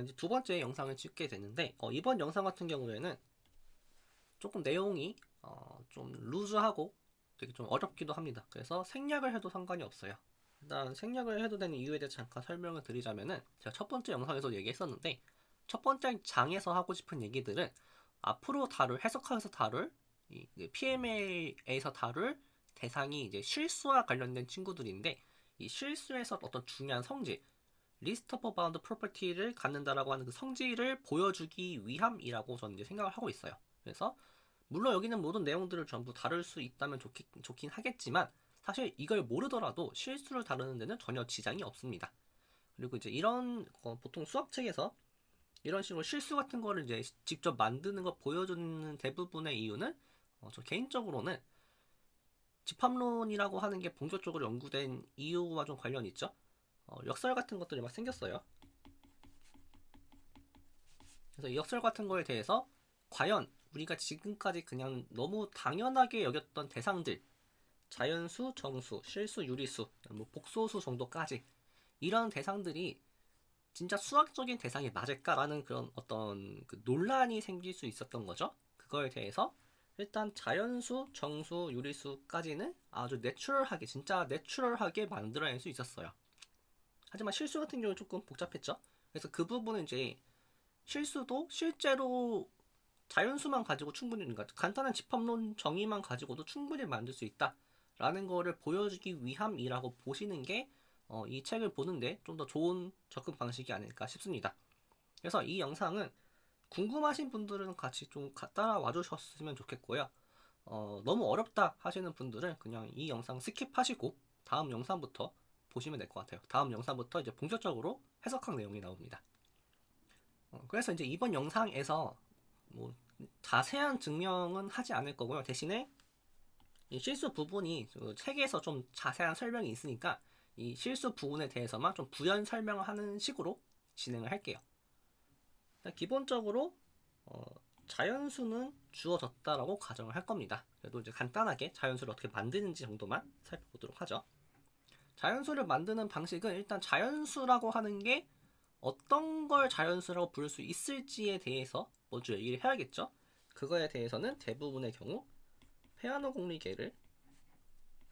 이제 두 번째 영상을 찍게 됐는데, 이번 영상 같은 경우에는 조금 내용이 좀 루즈하고 되게 좀 어렵기도 합니다. 그래서 생략을 해도 상관이 없어요. 일단 생략을 해도 되는 이유에 대해서 잠깐 설명을 드리자면은, 제가 첫 번째 영상에서 얘기했었는데, 첫 번째 장에서 하고 싶은 얘기들은 앞으로 해석하면서 다룰 이 PMA에서 다룰 대상이 이제 실수와 관련된 친구들인데, 이 실수에서 어떤 중요한 성질, 리스트 오브 바운드 프로퍼티를 갖는다라고 하는 그 성질을 보여주기 위함이라고 저는 이제 생각을 하고 있어요. 그래서 물론 여기는 모든 내용들을 전부 다룰 수 있다면 좋긴 하겠지만, 사실 이걸 모르더라도 실수를 다루는 데는 전혀 지장이 없습니다. 그리고 이제 이런 보통 수학책에서 이런 식으로 실수 같은 거를 이제 직접 만드는 거 보여주는 대부분의 이유는, 저 개인적으로는 집합론이라고 하는 게 본격적으로 연구된 이유와 좀 관련이 있죠. 역설 같은 것들이 막 생겼어요. 그래서 이 역설 같은 거에 대해서 과연 우리가 지금까지 그냥 너무 당연하게 여겼던 대상들, 자연수, 정수, 실수, 유리수, 뭐 복소수 정도까지 이런 대상들이 진짜 수학적인 대상이 맞을까라는 그런 어떤 그 논란이 생길 수 있었던 거죠. 그거에 대해서 일단 자연수, 정수, 유리수까지는 아주 내추럴하게, 진짜 내추럴하게 만들어낼 수 있었어요. 하지만 실수 같은 경우는 조금 복잡했죠. 그래서 그 부분은 이제 실수도 실제로 자연수만 가지고 충분히, 그러니까 간단한 집합론 정의만 가지고도 충분히 만들 수 있다라는 거를 보여주기 위함이라고 보시는 게 이 책을 보는데 좀 더 좋은 접근 방식이 아닐까 싶습니다. 그래서 이 영상은 궁금하신 분들은 같이 좀 따라와 주셨으면 좋겠고요. 너무 어렵다 하시는 분들은 그냥 이 영상 스킵하시고 다음 영상부터 보시면 될 것 같아요. 다음 영상부터 이제 본격적으로 해석학 내용이 나옵니다. 그래서 이제 이번 영상에서 뭐 자세한 증명은 하지 않을 거고요. 대신에 이 실수 부분이 책에서 좀 자세한 설명이 있으니까 이 실수 부분에 대해서만 좀 부연 설명을 하는 식으로 진행을 할게요. 기본적으로 자연수는 주어졌다라고 가정을 할 겁니다. 그래도 이제 간단하게 자연수를 어떻게 만드는지 정도만 살펴보도록 하죠. 자연수를 만드는 방식은 일단 자연수라고 하는 게 어떤 걸 자연수라고 부를 수 있을지에 대해서 먼저 얘기를 해야겠죠. 그거에 대해서는 대부분의 경우 페아노 공리계를,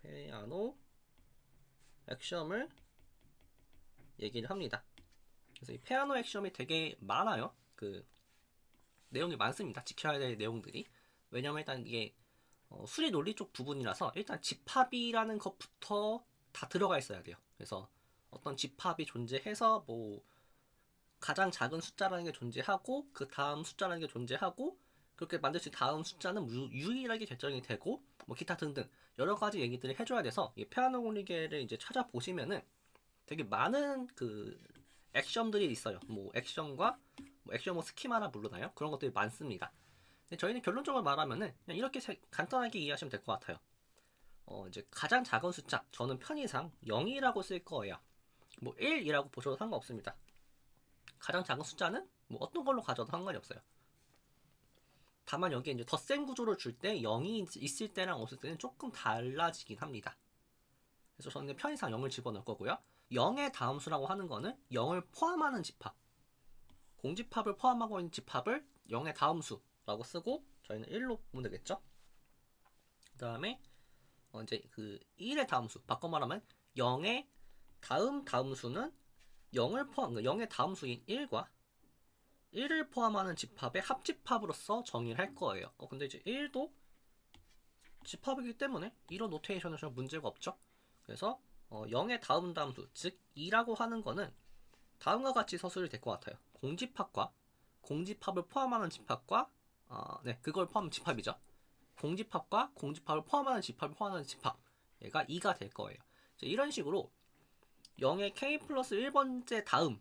페아노 액시엄을 얘기를 합니다. 그래서 이 페아노 액시엄이 되게 많아요. 그 내용이 많습니다. 지켜야 될 내용들이. 왜냐면 일단 이게 수리 논리 쪽 부분이라서 일단 집합이라는 것부터 다 들어가 있어야 돼요. 그래서 어떤 집합이 존재해서 뭐 가장 작은 숫자라는 게 존재하고 그 다음 숫자라는 게 존재하고 그렇게 만들 수 있는 다음 숫자는 유일하게 결정이 되고 뭐 기타 등등 여러 가지 얘기들을 해줘야 돼서 이 페아노 공리계를 이제 찾아보시면은 되게 많은 그 액션들이 있어요. 뭐 액션과 뭐 액션 뭐 스키마나 부르나요? 그런 것들이 많습니다. 근데 저희는 결론적으로 말하면은 그냥 이렇게 간단하게 이해하시면 될 것 같아요. 이제 가장 작은 숫자, 저는 편의상 0이라고 쓸 거예요. 뭐 1이라고 보셔도 상관없습니다. 가장 작은 숫자는 뭐 어떤 걸로 가져도 상관이 없어요. 다만 여기에 이제 덧셈 구조를 줄 때 0이 있을 때랑 없을 때는 조금 달라지긴 합니다. 그래서 저는 편의상 0을 집어넣을 거고요. 0의 다음수라고 하는 거는 0을 포함하는 집합, 공집합을 포함하고 있는 집합을 0의 다음수라고 쓰고 저희는 1로 보면 되겠죠. 그 다음에 이제 그 1의 다음수, 바꿔 말하면 0의 다음수는 0을 포함, 0의 다음수인 1과 1을 포함하는 집합의 합집합으로서 정의를 할 거예요. 근데 이제 1도 집합이기 때문에 이런 노테이션은 전혀 문제가 없죠. 그래서 0의 다음 다음수, 즉 2라고 하는 거는 다음과 같이 서술이 될 것 같아요. 공집합과 공집합을 포함하는 집합과 네, 그걸 포함한 집합이죠. 공집합과 공집합을 포함하는 집합을 포함하는 집합, 얘가 2가 될 거예요. 이런 식으로 0의 k 플러스 1번째 다음,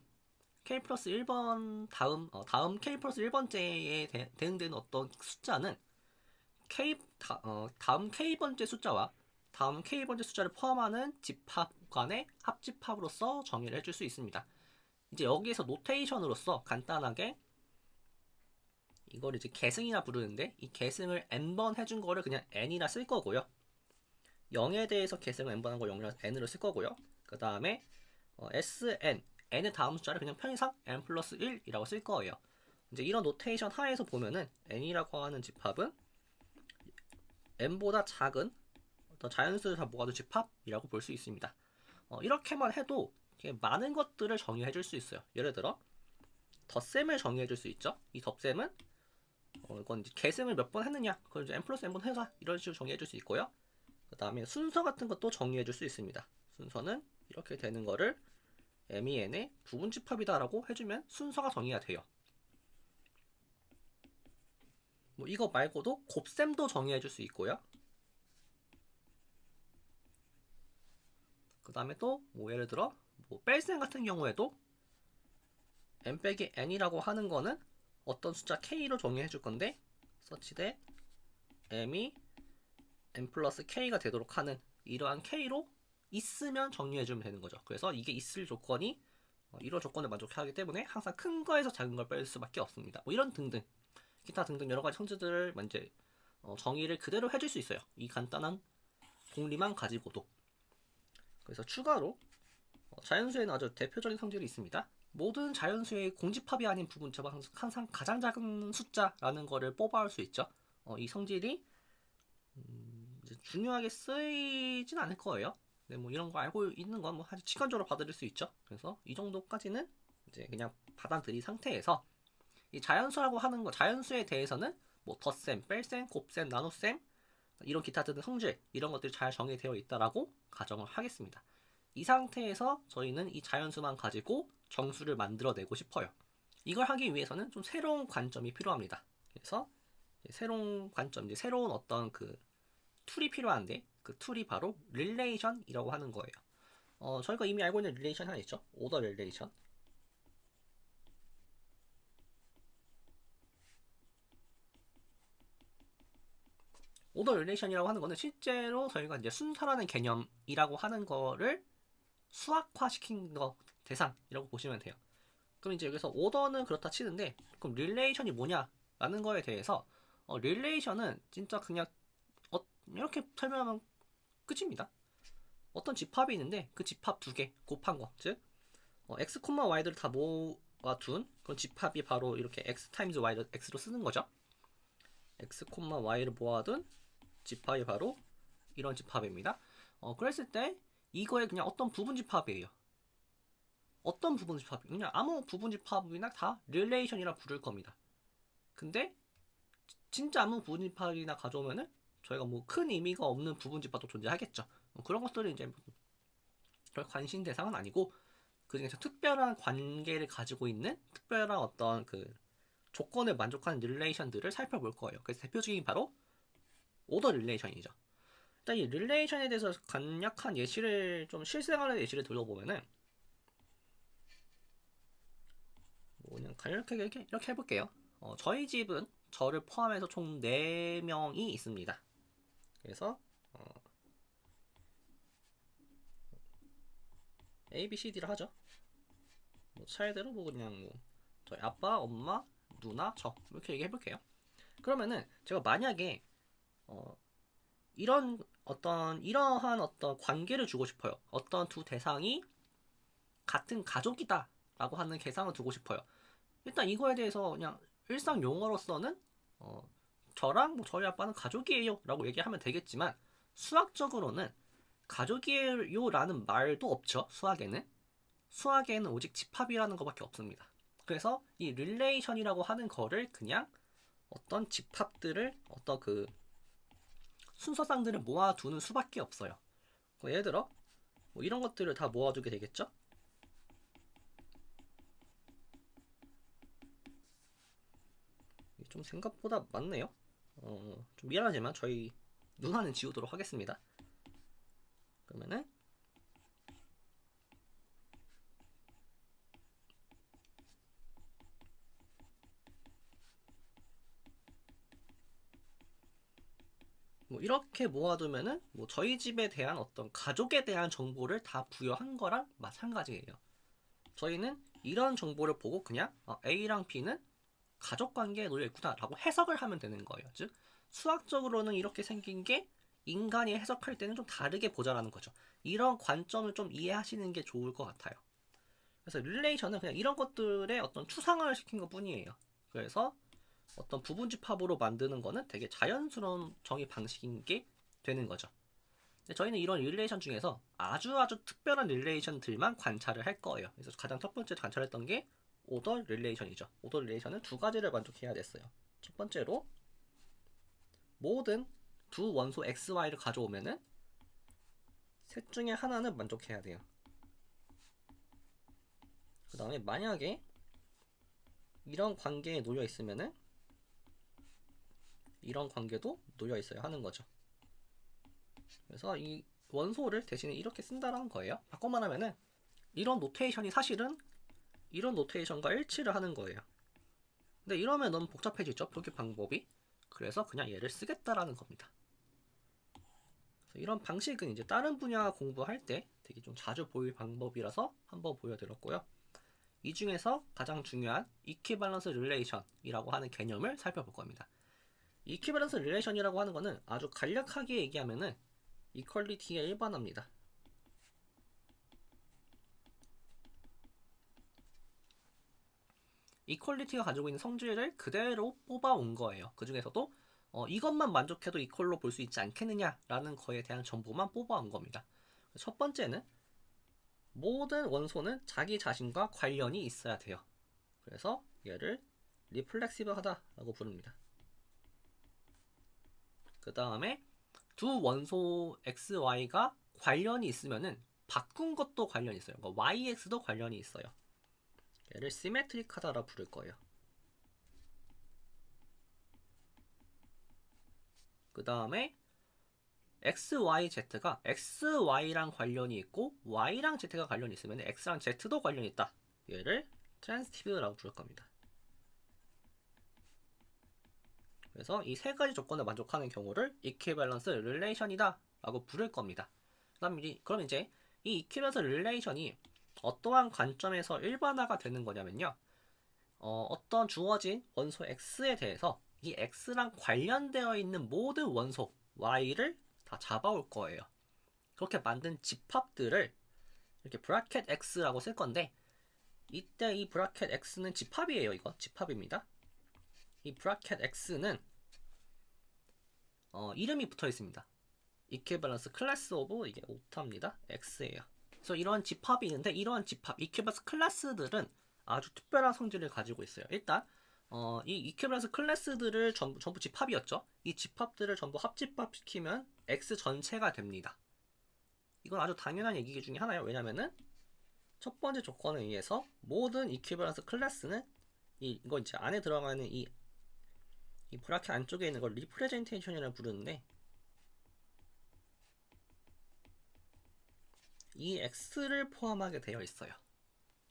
k 플러스 1번 다음 k 플러스 1번째에 대응되는 어떤 숫자는 다음 k번째 숫자와 다음 k번째 숫자를 포함하는 집합 간의 합집합으로서 정의를 해줄 수 있습니다. 이제 여기에서 노테이션으로서 간단하게 이걸 이제 계승이라 부르는데, 이 계승을 n번 해준 거를 그냥 n이라 쓸 거고요. 0에 대해서 계승을 n번 한 거 0이라 n으로 쓸 거고요. 그 다음에 sn, n의 다음 숫자를 그냥 편의상 n 플러스 1이라고 쓸 거예요. 이제 이런 노테이션 하에서 보면은 n이라고 하는 집합은 n보다 작은 어떤 자연수를 다 모아둔 집합이라고 볼 수 있습니다. 이렇게만 해도 많은 것들을 정의해 줄 수 있어요. 예를 들어 덧셈을 정의해 줄 수 있죠. 이 덧셈은 이건 이제 계승을 몇 번 했느냐, 그걸 이제 n 플러스 n번 해서 이런 식으로 정의해 줄 수 있고요. 그 다음에 순서 같은 것도 정의해 줄 수 있습니다. 순서는 이렇게 되는 거를 m이 n의 부분 집합이다라고 해주면 순서가 정의가 돼요. 뭐 이거 말고도 곱셈도 정의해 줄 수 있고요. 그 다음에 또 뭐 예를 들어 뭐 뺄셈 같은 경우에도 n 빼기 n이라고 하는 거는 어떤 숫자 k로 정의해 줄 건데 such that m이 n 플러스 k가 되도록 하는 이러한 k로 있으면 정리해 주면 되는 거죠. 그래서 이게 있을 조건이 이런 조건을 만족하기 때문에 항상 큰 거에서 작은 걸 뺄 수밖에 없습니다. 뭐 이런 등등 기타 등등 여러 가지 성질들을 이제 정의를 그대로 해줄 수 있어요. 이 간단한 공리만 가지고도. 그래서 추가로 자연수에는 아주 대표적인 성질이 있습니다. 모든 자연수의 공집합이 아닌 부분 집합은 항상 가장 작은 숫자라는 거를 뽑아올 수 있죠. 이 성질이 이제 중요하게 쓰이진 않을 거예요. 네, 뭐 이런 거 알고 있는 건 뭐 아주 직관적으로 받아들일 수 있죠. 그래서 이 정도까지는 이제 그냥 받아들인 상태에서 이 자연수라고 하는 거, 자연수에 대해서는 뭐 덧셈, 뺄셈, 곱셈, 나눗셈 이런 기타 등등 성질 이런 것들이 잘 정의되어 있다라고 가정을 하겠습니다. 이 상태에서 저희는 이 자연수만 가지고 정수를 만들어내고 싶어요. 이걸 하기 위해서는 좀 새로운 관점이 필요합니다. 그래서 새로운 관점, 이제 새로운 어떤 그 툴이 필요한데 그 툴이 바로 릴레이션이라고 하는 거예요. 저희가 이미 알고 있는 릴레이션 하나 있죠. 오더 릴레이션. 오더 릴레이션이라고 하는 거는 실제로 저희가 이제 순서라는 개념이라고 하는 거를 수학화시킨 거 대상이라고 보시면 돼요. 그럼 이제 여기서 오더는 그렇다 치는데 그럼 릴레이션이 뭐냐라는 거에 대해서 릴레이션은 진짜 그냥 이렇게 설명하면 끝입니다. 어떤 집합이 있는데 그 집합 두 개 곱한 거, 즉 x, y들을 다 모아둔 그런 집합이 바로 이렇게 x 타임즈 y를 x로 쓰는 거죠. x, y를 모아둔 집합이 바로 이런 집합입니다. 그랬을 때 이거에 그냥 어떤 부분 집합이에요. 어떤 부분 집합이 그냥 아무 부분 집합이나 다 릴레이션이라 부를 겁니다. 근데 진짜 아무 부분 집합이나 가져오면은 저희가 뭐 큰 의미가 없는 부분 집합도 존재하겠죠. 그런 것들은 이제 별 관심 대상은 아니고 그 중에서 특별한 관계를 가지고 있는 특별한 어떤 그 조건을 만족하는 릴레이션들을 살펴볼 거예요. 그래서 대표적인 바로 오더 릴레이션이죠. 일단 이 릴레이션에 대해서 간략한 예시를 좀 실생활의 예시를 들어보면은 뭐 그냥 간략하게 이렇게 해볼게요. 저희 집은 저를 포함해서 총 4명이 있습니다. 그래서 A, B, C, D를 하죠. 뭐 차례대로 뭐 그냥 뭐 저희 아빠, 엄마, 누나, 저 이렇게 얘기해볼게요. 그러면은 제가 만약에 이러한 어떤 관계를 주고 싶어요. 어떤 두 대상이 같은 가족이다 라고 하는 계상을 두고 싶어요. 일단 이거에 대해서 그냥 일상 용어로서는 저랑 뭐 저희 아빠는 가족이에요 라고 얘기하면 되겠지만 수학적으로는 가족이에요 라는 말도 없죠. 수학에는 오직 집합이라는 것밖에 없습니다. 그래서 이 릴레이션이라고 하는 거를 그냥 어떤 집합들을 어떤 그 순서상들을 모아두는 수밖에 없어요. 예를 들어 뭐 이런 것들을 다 모아두게 되겠죠. 좀 생각보다 많네요. 좀 미안하지만 저희 누나는 지우도록 하겠습니다. 그러면은 뭐 이렇게 모아두면은 뭐 저희 집에 대한 어떤 가족에 대한 정보를 다 부여한 거랑 마찬가지예요. 저희는 이런 정보를 보고 그냥 A랑 B는 가족 관계에 놓여 있구나 라고 해석을 하면 되는 거예요. 즉 수학적으로는 이렇게 생긴 게 인간이 해석할 때는 좀 다르게 보자라는 거죠. 이런 관점을 좀 이해하시는 게 좋을 것 같아요. 그래서 릴레이션은 그냥 이런 것들의 어떤 추상화를 시킨 것 뿐이에요. 그래서 어떤 부분집합으로 만드는 거는 되게 자연스러운 정의 방식인 게 되는 거죠. 근데 저희는 이런 릴레이션 중에서 아주 특별한 릴레이션들만 관찰을 할 거예요. 그래서 가장 첫 번째 관찰했던 게 오더 릴레이션이죠. 오더 릴레이션은 두 가지를 만족해야 됐어요. 첫 번째로 모든 두 원소 xy를 가져오면은 셋 중에 하나는 만족해야 돼요. 그 다음에 만약에 이런 관계에 놓여 있으면은 이런 관계도 놓여 있어야 하는 거죠. 그래서 이 원소를 대신에 이렇게 쓴다라는 거예요. 바꿔 말하면은 이런 노테이션이 사실은 이런 노테이션과 일치를 하는 거예요. 근데 이러면 너무 복잡해지죠, 표기 방법이. 그래서 그냥 얘를 쓰겠다라는 겁니다. 그래서 이런 방식은 이제 다른 분야 공부할 때 되게 좀 자주 보일 방법이라서 한번 보여드렸고요. 이 중에서 가장 중요한 이퀴밸런스 릴레이션이라고 하는 개념을 살펴볼 겁니다. 이퀴밸런스 릴레이션이라고 하는 거는 아주 간략하게 얘기하면은 이퀄리티의 일반화입니다. 이퀄리티가 가지고 있는 성질을 그대로 뽑아온 거예요. 그 중에서도 이것만 만족해도 이퀄로 볼 수 있지 않겠느냐라는 거에 대한 정보만 뽑아온 겁니다. 첫 번째는 모든 원소는 자기 자신과 관련이 있어야 돼요. 그래서 얘를 리플렉시브하다라고 부릅니다. 그 다음에 두 원소 XY가 관련이 있으면은 바꾼 것도 관련이 있어요. 그러니까 YX도 관련이 있어요. 얘를 시메트릭하다라 부를 거예요. 그 다음에 XYZ가 XY랑 관련이 있고 Y랑 Z가 관련이 있으면 X랑 Z도 관련이 있다. 얘를 트랜스티브라고 부를 겁니다. 그래서 이 세 가지 조건을 만족하는 경우를 이퀴밸런스 릴레이션이다 라고 부를 겁니다. 그럼 이제 이 이퀴밸런스 릴레이션이 어떠한 관점에서 일반화가 되는 거냐면요. 어떤 주어진 원소 X에 대해서 이 X랑 관련되어 있는 모든 원소 Y를 다 잡아올 거예요. 그렇게 만든 집합들을 이렇게 브라켓 X라고 쓸 건데 이때 이 브라켓 X는 집합이에요. 이거 집합입니다. 이 브라켓 X는 이름이 붙어 있습니다. 이퀴밸런스 클래스 오브 이게 오타입니다. X예요. 그래서 이런 집합이 있는데 이러한 집합 이퀴밸런스 클래스들은 아주 특별한 성질을 가지고 있어요. 일단 이 이퀴밸런스 클래스들을 전부 집합이었죠. 이 집합들을 전부 합집합시키면 X 전체가 됩니다. 이건 아주 당연한 얘기 중에 하나예요. 왜냐면은 첫 번째 조건에 의해서 모든 이퀴밸런스 클래스는 이거 이제 안에 들어가는 이 브라켓 안쪽에 있는 걸 리프레젠테이션이라고 부르는데 이 X를 포함하게 되어 있어요.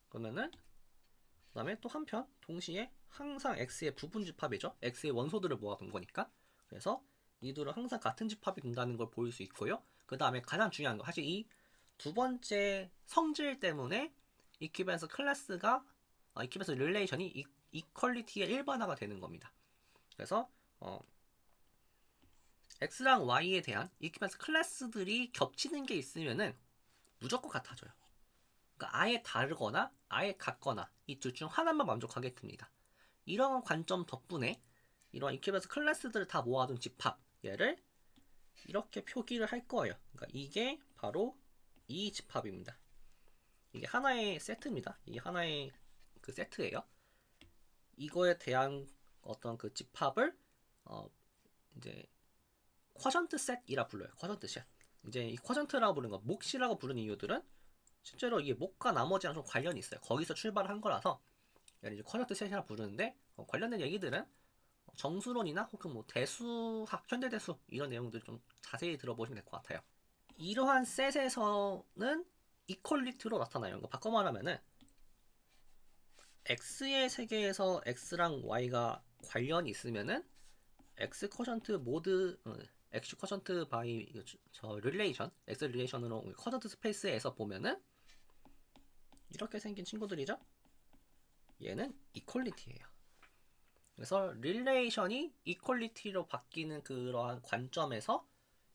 그러면은 그 다음에 또 한편 동시에 항상 X의 부분 집합이죠. X의 원소들을 모아둔 거니까. 그래서 이 둘은 항상 같은 집합이 된다는 걸 보일 수 있고요. 그 다음에 가장 중요한 거 사실 이 두 번째 성질 때문에 이퀴밸런스 클래스가 이퀴밸런스 릴레이션이 이퀄리티의 일반화가 되는 겁니다. 그래서 X랑 Y에 대한 이퀴밸런스 클래스들이 겹치는 게 있으면은 무조건 같아져요. 그러니까 아예 다르거나 아예 같거나 이 둘 중 하나만 만족하게 됩니다. 이런 관점 덕분에 이런 이퀴밸런스 클래스들을 다 모아둔 집합 얘를 이렇게 표기를 할 거예요. 그러니까 이게 바로 이 집합입니다. 이게 하나의 세트입니다. 이게 하나의 그 세트예요. 이거에 대한 어떤 그 집합을 이제 쿼전트 셋이라 불러요. 쿼전트 셋. 이제 이 쿼전트라고 부르는 거, 몫이라고 부르는 이유들은 실제로 이게 몫과 나머지랑 좀 관련이 있어요. 거기서 출발을 한 거라서 얘를 이제 쿼전트 셋이라 부르는데 관련된 얘기들은 정수론이나 혹은 뭐 대수학, 현대대수 이런 내용들 좀 자세히 들어보시면 될 것 같아요. 이러한 셋에서는 이퀄리티로 나타나요. 이거 바꿔 말하면은 X의 세계에서 X랑 Y가 관련이 있으면은 X 쿼션트 모드 X 쿼션트 바이 저 릴레이션 X 릴레이션으로 쿼션트 스페이스에서 보면은 이렇게 생긴 친구들이죠. 얘는 이퀄리티예요. 그래서 릴레이션이 이퀄리티로 바뀌는 그러한 관점에서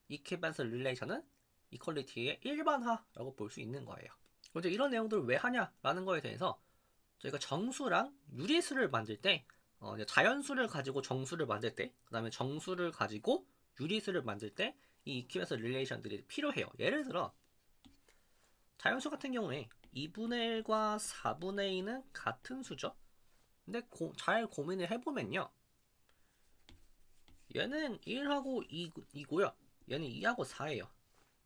이퀴밸런스 릴레이션은 이퀄리티의 일반화라고 볼 수 있는 거예요. 이제 이런 내용들을 왜 하냐라는 거에 대해서 저희가 정수랑 유리수를 만들 때 이제 자연수를 가지고 정수를 만들 때, 그 다음에 정수를 가지고 유리수를 만들 때 이 이퀴밸런스 릴레이션들이 필요해요. 예를 들어 자연수 같은 경우에 2분의 1과 4분의 2는 같은 수죠. 근데 잘 고민을 해보면요, 얘는 1하고 2고요, 얘는 2하고 4예요.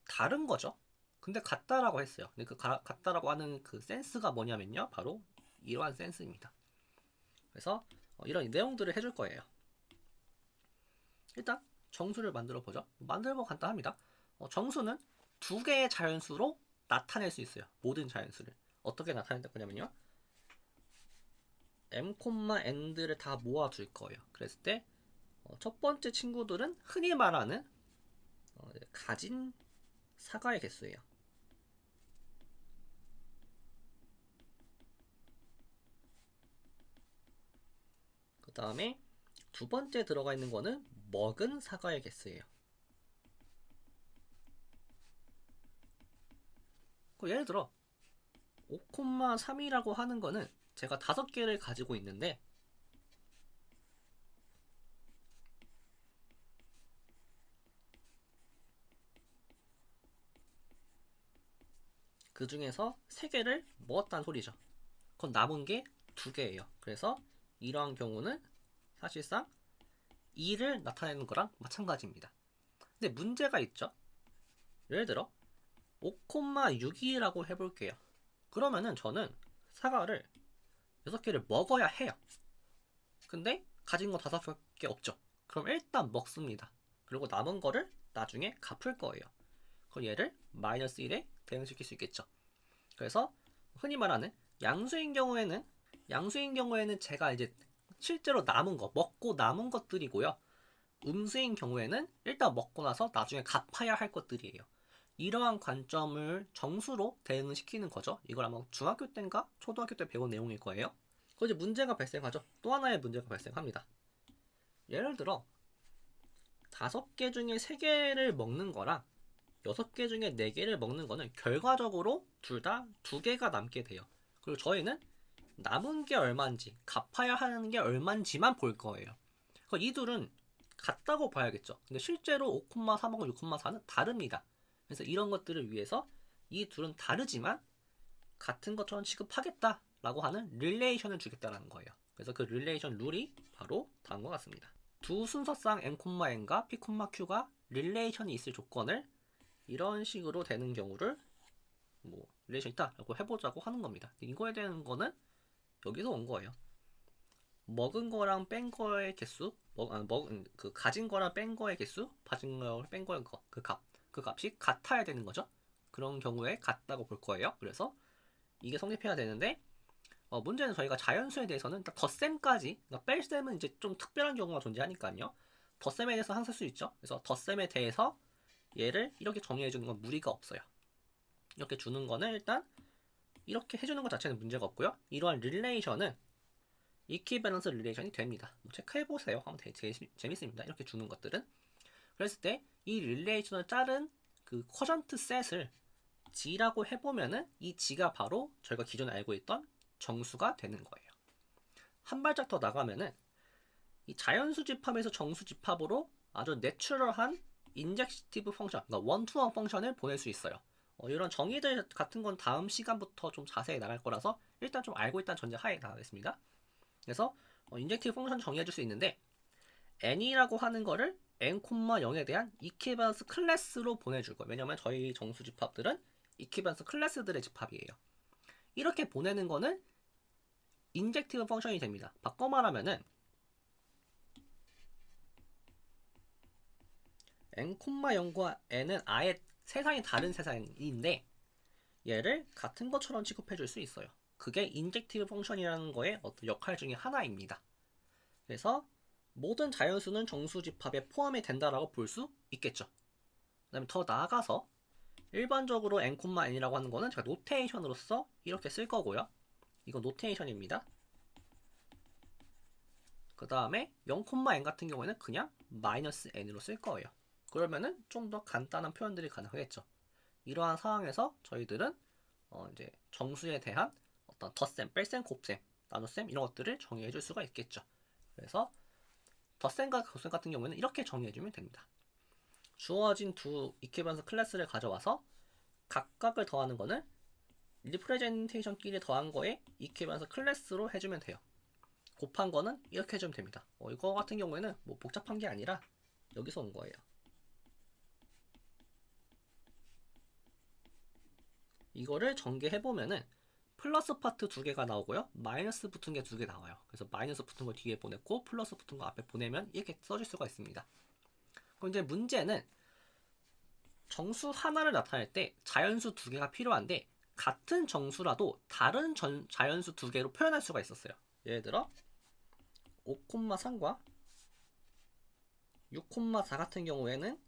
다른 거죠. 근데 같다라고 했어요. 근데 그 같다라고 하는 그 센스가 뭐냐면요, 바로 이러한 센스입니다. 그래서 이런 내용들을 해줄 거예요. 일단 정수를 만들어 보죠. 만들고 간단합니다. 정수는 두 개의 자연수로 나타낼 수 있어요. 모든 자연수를 어떻게 나타낼 거냐면요, m, n들을 다 모아줄 거예요. 그랬을 때 첫 번째 친구들은 흔히 말하는 가진 사과의 개수예요. 그 다음에 두 번째 들어가 있는 거는 먹은 사과의 개수예요. 예를 들어 5,3이라고 하는 거는 제가 5개를 가지고 있는데, 그 중에서 3개를 먹었다는 소리죠. 그럼 남은 게 2개예요. 그래서 이러한 경우는 사실상 2를 나타내는 거랑 마찬가지입니다. 근데 문제가 있죠. 예를 들어 5,6이라고 해볼게요. 그러면은 저는 사과를 6개를 먹어야 해요. 근데 가진 거 5개 없죠. 그럼 일단 먹습니다. 그리고 남은 거를 나중에 갚을 거예요. 그럼 얘를 마이너스 1에 대응시킬 수 있겠죠. 그래서 흔히 말하는 양수인 경우에는 제가 이제 실제로 남은 거, 먹고 남은 것들이고요. 음수인 경우에는 일단 먹고 나서 나중에 갚아야 할 것들이에요. 이러한 관점을 정수로 대응시키는 거죠. 이걸 아마 중학교 때인가 초등학교 때 배운 내용일 거예요. 그 이제 문제가 발생하죠. 또 하나의 문제가 발생합니다. 예를 들어 5개 중에 3개를 먹는 거랑 6개 중에 4개를 먹는 거는 결과적으로 둘 다 2개가 남게 돼요. 그리고 저희는 남은 게 얼마인지, 갚아야 하는 게 얼마인지만 볼 거예요. 이 둘은 같다고 봐야겠죠. 근데 실제로 5,3하고 6,4는 다릅니다. 그래서 이런 것들을 위해서 이 둘은 다르지만 같은 것처럼 취급하겠다라고 하는 릴레이션을 주겠다는 거예요. 그래서 그 릴레이션 룰이 바로 다음과 같습니다. 두 순서상 n,n과 p,q가 릴레이션이 있을 조건을 이런 식으로 되는 경우를 릴레이션 있다라고 해보자고 하는 겁니다. 이거에 대한 거는 여기서 온 거예요. 먹은 거랑 뺀 거의 개수, 그 가진 거랑 뺀 거의 개수, 가진 거랑 뺀 거의 그 값이 같아야 되는 거죠. 그런 경우에 같다고 볼 거예요. 그래서 이게 성립해야 되는데, 문제는 저희가 자연수에 대해서는 덧셈까지, 그러니까 뺄셈은 이제 좀 특별한 경우가 존재하니까요. 덧셈에 대해서 항상 쓸 수 있죠. 그래서 덧셈에 대해서 얘를 이렇게 정리해 주는 건 무리가 없어요. 이렇게 주는 거는 일단 이렇게 해주는 것 자체는 문제가 없고요. 이러한 릴레이션은 이퀴밸런스 릴레이션이 됩니다. 체크해보세요. 하면 되게 재밌습니다. 이렇게 주는 것들은. 그랬을 때 이 릴레이션을 자른 그 쿼전트 셋을 G라고 해보면은 이 G가 바로 저희가 기존에 알고 있던 정수가 되는 거예요. 한 발짝 더 나가면은 이 자연수 집합에서 정수 집합으로 아주 내추럴한 인젝티브 펑션, 그러니까 원투원 펑션을 보낼 수 있어요. 이런 정의들 같은 건 다음 시간부터 좀 자세히 나갈 거라서 일단 좀 알고 있다는 전제 하에 나가겠습니다. 그래서 인젝티브 펑션 정의해줄 수 있는데, n이라고 하는 거를 n,0에 대한 이퀴밸런스 클래스로 보내줄 거예요. 왜냐면 저희 정수 집합들은 이퀴밸런스 클래스들의 집합이에요. 이렇게 보내는 거는 인젝티브 펑션이 됩니다. 바꿔 말하면은 n,0과 n은 아예 세상이 다른 세상인데 얘를 같은 것처럼 취급해 줄 수 있어요. 그게 인젝티브 펑션이라는 거의 어떤 역할 중에 하나입니다. 그래서 모든 자연수는 정수 집합에 포함이 된다라고 볼 수 있겠죠. 그 다음에 더 나아가서 일반적으로 n,n이라고 하는 거는 제가 노테이션으로서 이렇게 쓸 거고요. 이거 노테이션입니다. 그 다음에 0,n 같은 경우에는 그냥 마이너스 n으로 쓸 거예요. 그러면은 좀 더 간단한 표현들이 가능하겠죠. 이러한 상황에서 저희들은 이제 정수에 대한 어떤 덧셈, 뺄셈, 곱셈, 나눗셈 이런 것들을 정의해 줄 수가 있겠죠. 그래서 덧셈과 곱셈 같은 경우에는 이렇게 정의해 주면 됩니다. 주어진 두 이퀴밸런스 클래스를 가져와서 각각을 더하는 거는 리프레젠테이션끼리 더한 거에 이퀴밸런스 클래스로 해주면 돼요. 곱한 거는 이렇게 해주면 됩니다. 이거 같은 경우에는 뭐 복잡한 게 아니라 여기서 온 거예요. 이거를 전개해보면은 플러스 파트 두 개가 나오고요. 마이너스 붙은 게 두 개 나와요. 그래서 마이너스 붙은 거 뒤에 보냈고 플러스 붙은 거 앞에 보내면 이렇게 써줄 수가 있습니다. 그럼 이제 문제는 정수 하나를 나타낼 때 자연수 두 개가 필요한데 같은 정수라도 다른 자연수 두 개로 표현할 수가 있었어요. 예를 들어 5,3과 6,4 같은 경우에는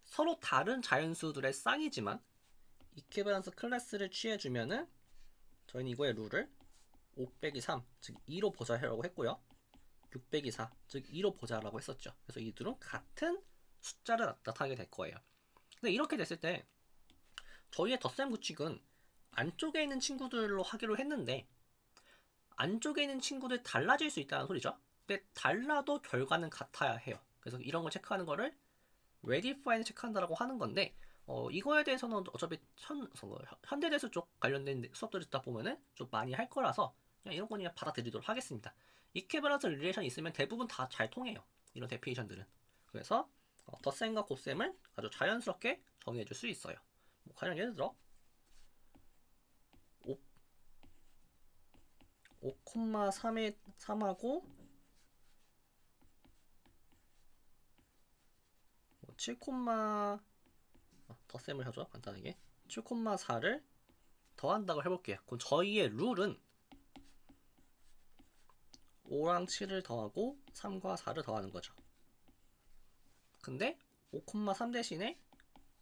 서로 다른 자연수들의 쌍이지만 이퀴밸런스 클래스를 취해주면은 저희는 이거의 룰을 5 빼기 3, 즉 2로 보자라고 했고요. 6 빼기 4, 즉 2로 보자라고 했었죠. 그래서 이 둘은 같은 숫자를 나타나게 될 거예요. 근데 이렇게 됐을 때 저희의 덧셈 구칙은 안쪽에 있는 친구들로 하기로 했는데 안쪽에 있는 친구들 달라질 수 있다는 소리죠. 근데 달라도 결과는 같아야 해요. 그래서 이런 걸 체크하는 거를 verify는 체크한다라고 하는 건데 이거에 대해서는 어차피 현대대수 쪽 관련된 수업들 듣다 보면은 좀 많이 할 거라서 그냥 이런 거 그냥 받아들이도록 하겠습니다. 이퀴밸런스 릴레이션 있으면 대부분 다 잘 통해요. 이런 데피니션들은. 그래서 덧셈과 곱셈을 아주 자연스럽게 정의해 줄 수 있어요. 뭐 가령 예를 들어 5,3하고 7, 덧셈을 하죠. 간단하게 7,4를 더한다고 해볼게요. 그럼 저희의 룰은 5랑 7을 더하고 3과 4를 더하는 거죠. 근데 5,3 대신에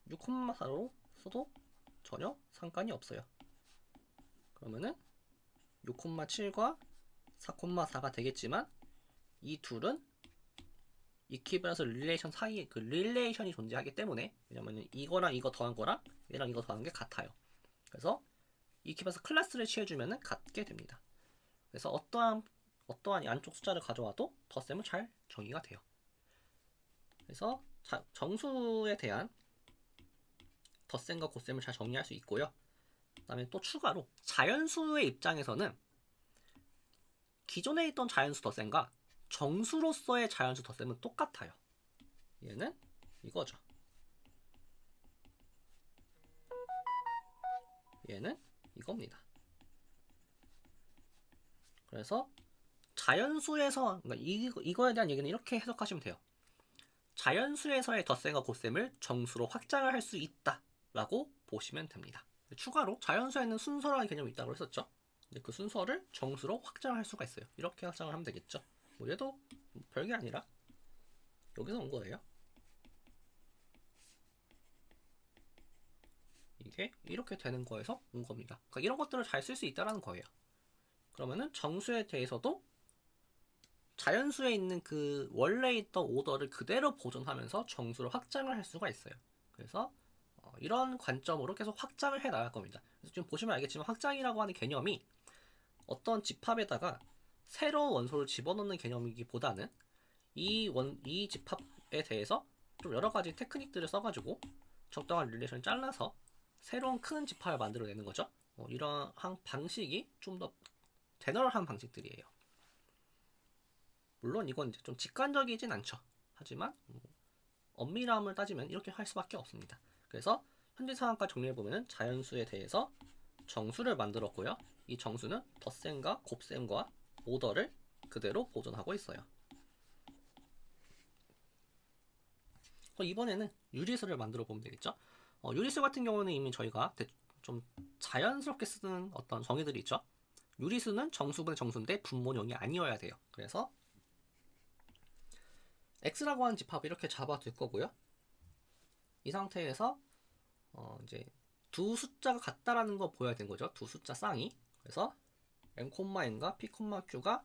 6,4로 써도 전혀 상관이 없어요. 그러면은 6,7과 4,4가 되겠지만 이 둘은 이퀴밸런스 릴레이션 사이에 그 릴레이션이 존재하기 때문에 왜냐면 이거랑 이거 더한 거랑 얘랑 이거 더한 게 같아요. 그래서 이퀴밸런스 클래스를 취해주면은 같게 됩니다. 그래서 어떠한 안쪽 숫자를 가져와도 덧셈은 잘 정의가 돼요. 그래서 정수에 대한 덧셈과 곱셈을 잘 정리할 수 있고요. 그 다음에 또 추가로 자연수의 입장에서는 기존에 있던 자연수 덧셈과 정수로서의 자연수 덧셈은 똑같아요. 얘는 이거죠. 얘는 이겁니다. 그래서 자연수에서 그러니까 이거에 대한 얘기는 이렇게 해석하시면 돼요. 자연수에서의 덧셈과 곱셈을 정수로 확장을 할 수 있다라고 보시면 됩니다. 추가로 자연수에는 순서라는 개념이 있다고 했었죠. 그 순서를 정수로 확장할 수가 있어요. 이렇게 확장을 하면 되겠죠. 뭐 얘도 별게 아니라 여기서 온 거예요. 이게 이렇게 되는 거에서 온 겁니다. 그러니까 이런 것들을 잘 쓸 수 있다는 거예요. 그러면은 정수에 대해서도 자연수에 있는 그 원래 있던 오더를 그대로 보존하면서 정수를 확장을 할 수가 있어요. 그래서 이런 관점으로 계속 확장을 해 나갈 겁니다. 그래서 지금 보시면 알겠지만 확장이라고 하는 개념이 어떤 집합에다가 새로운 원소를 집어넣는 개념이기보다는 이 집합에 대해서 좀 여러 가지 테크닉들을 써가지고 적당한 릴레이션을 잘라서 새로운 큰 집합을 만들어내는 거죠. 이러한 방식이 좀 더 제너럴한 방식들이에요. 물론 이건 이제 좀 직관적이진 않죠. 하지만 엄밀함을 따지면 이렇게 할 수밖에 없습니다. 그래서 현재 상황까지 정리해보면 자연수에 대해서 정수를 만들었고요. 이 정수는 덧셈과 곱셈과 오더를 그대로 보존하고 있어요. 이번에는 유리수를 만들어 보면 되겠죠. 유리수 같은 경우는 이미 저희가 좀 자연스럽게 쓰는 어떤 정의들이 있죠. 유리수는 정수분의 정수인데 분모형이 아니어야 돼요. 그래서 x라고 하는 집합을 이렇게 잡아둘 거고요. 이 상태에서 이제 두 숫자가 같다라는 거 보여야 되는 거죠. 두 숫자 쌍이. 그래서 m,n과 p,q가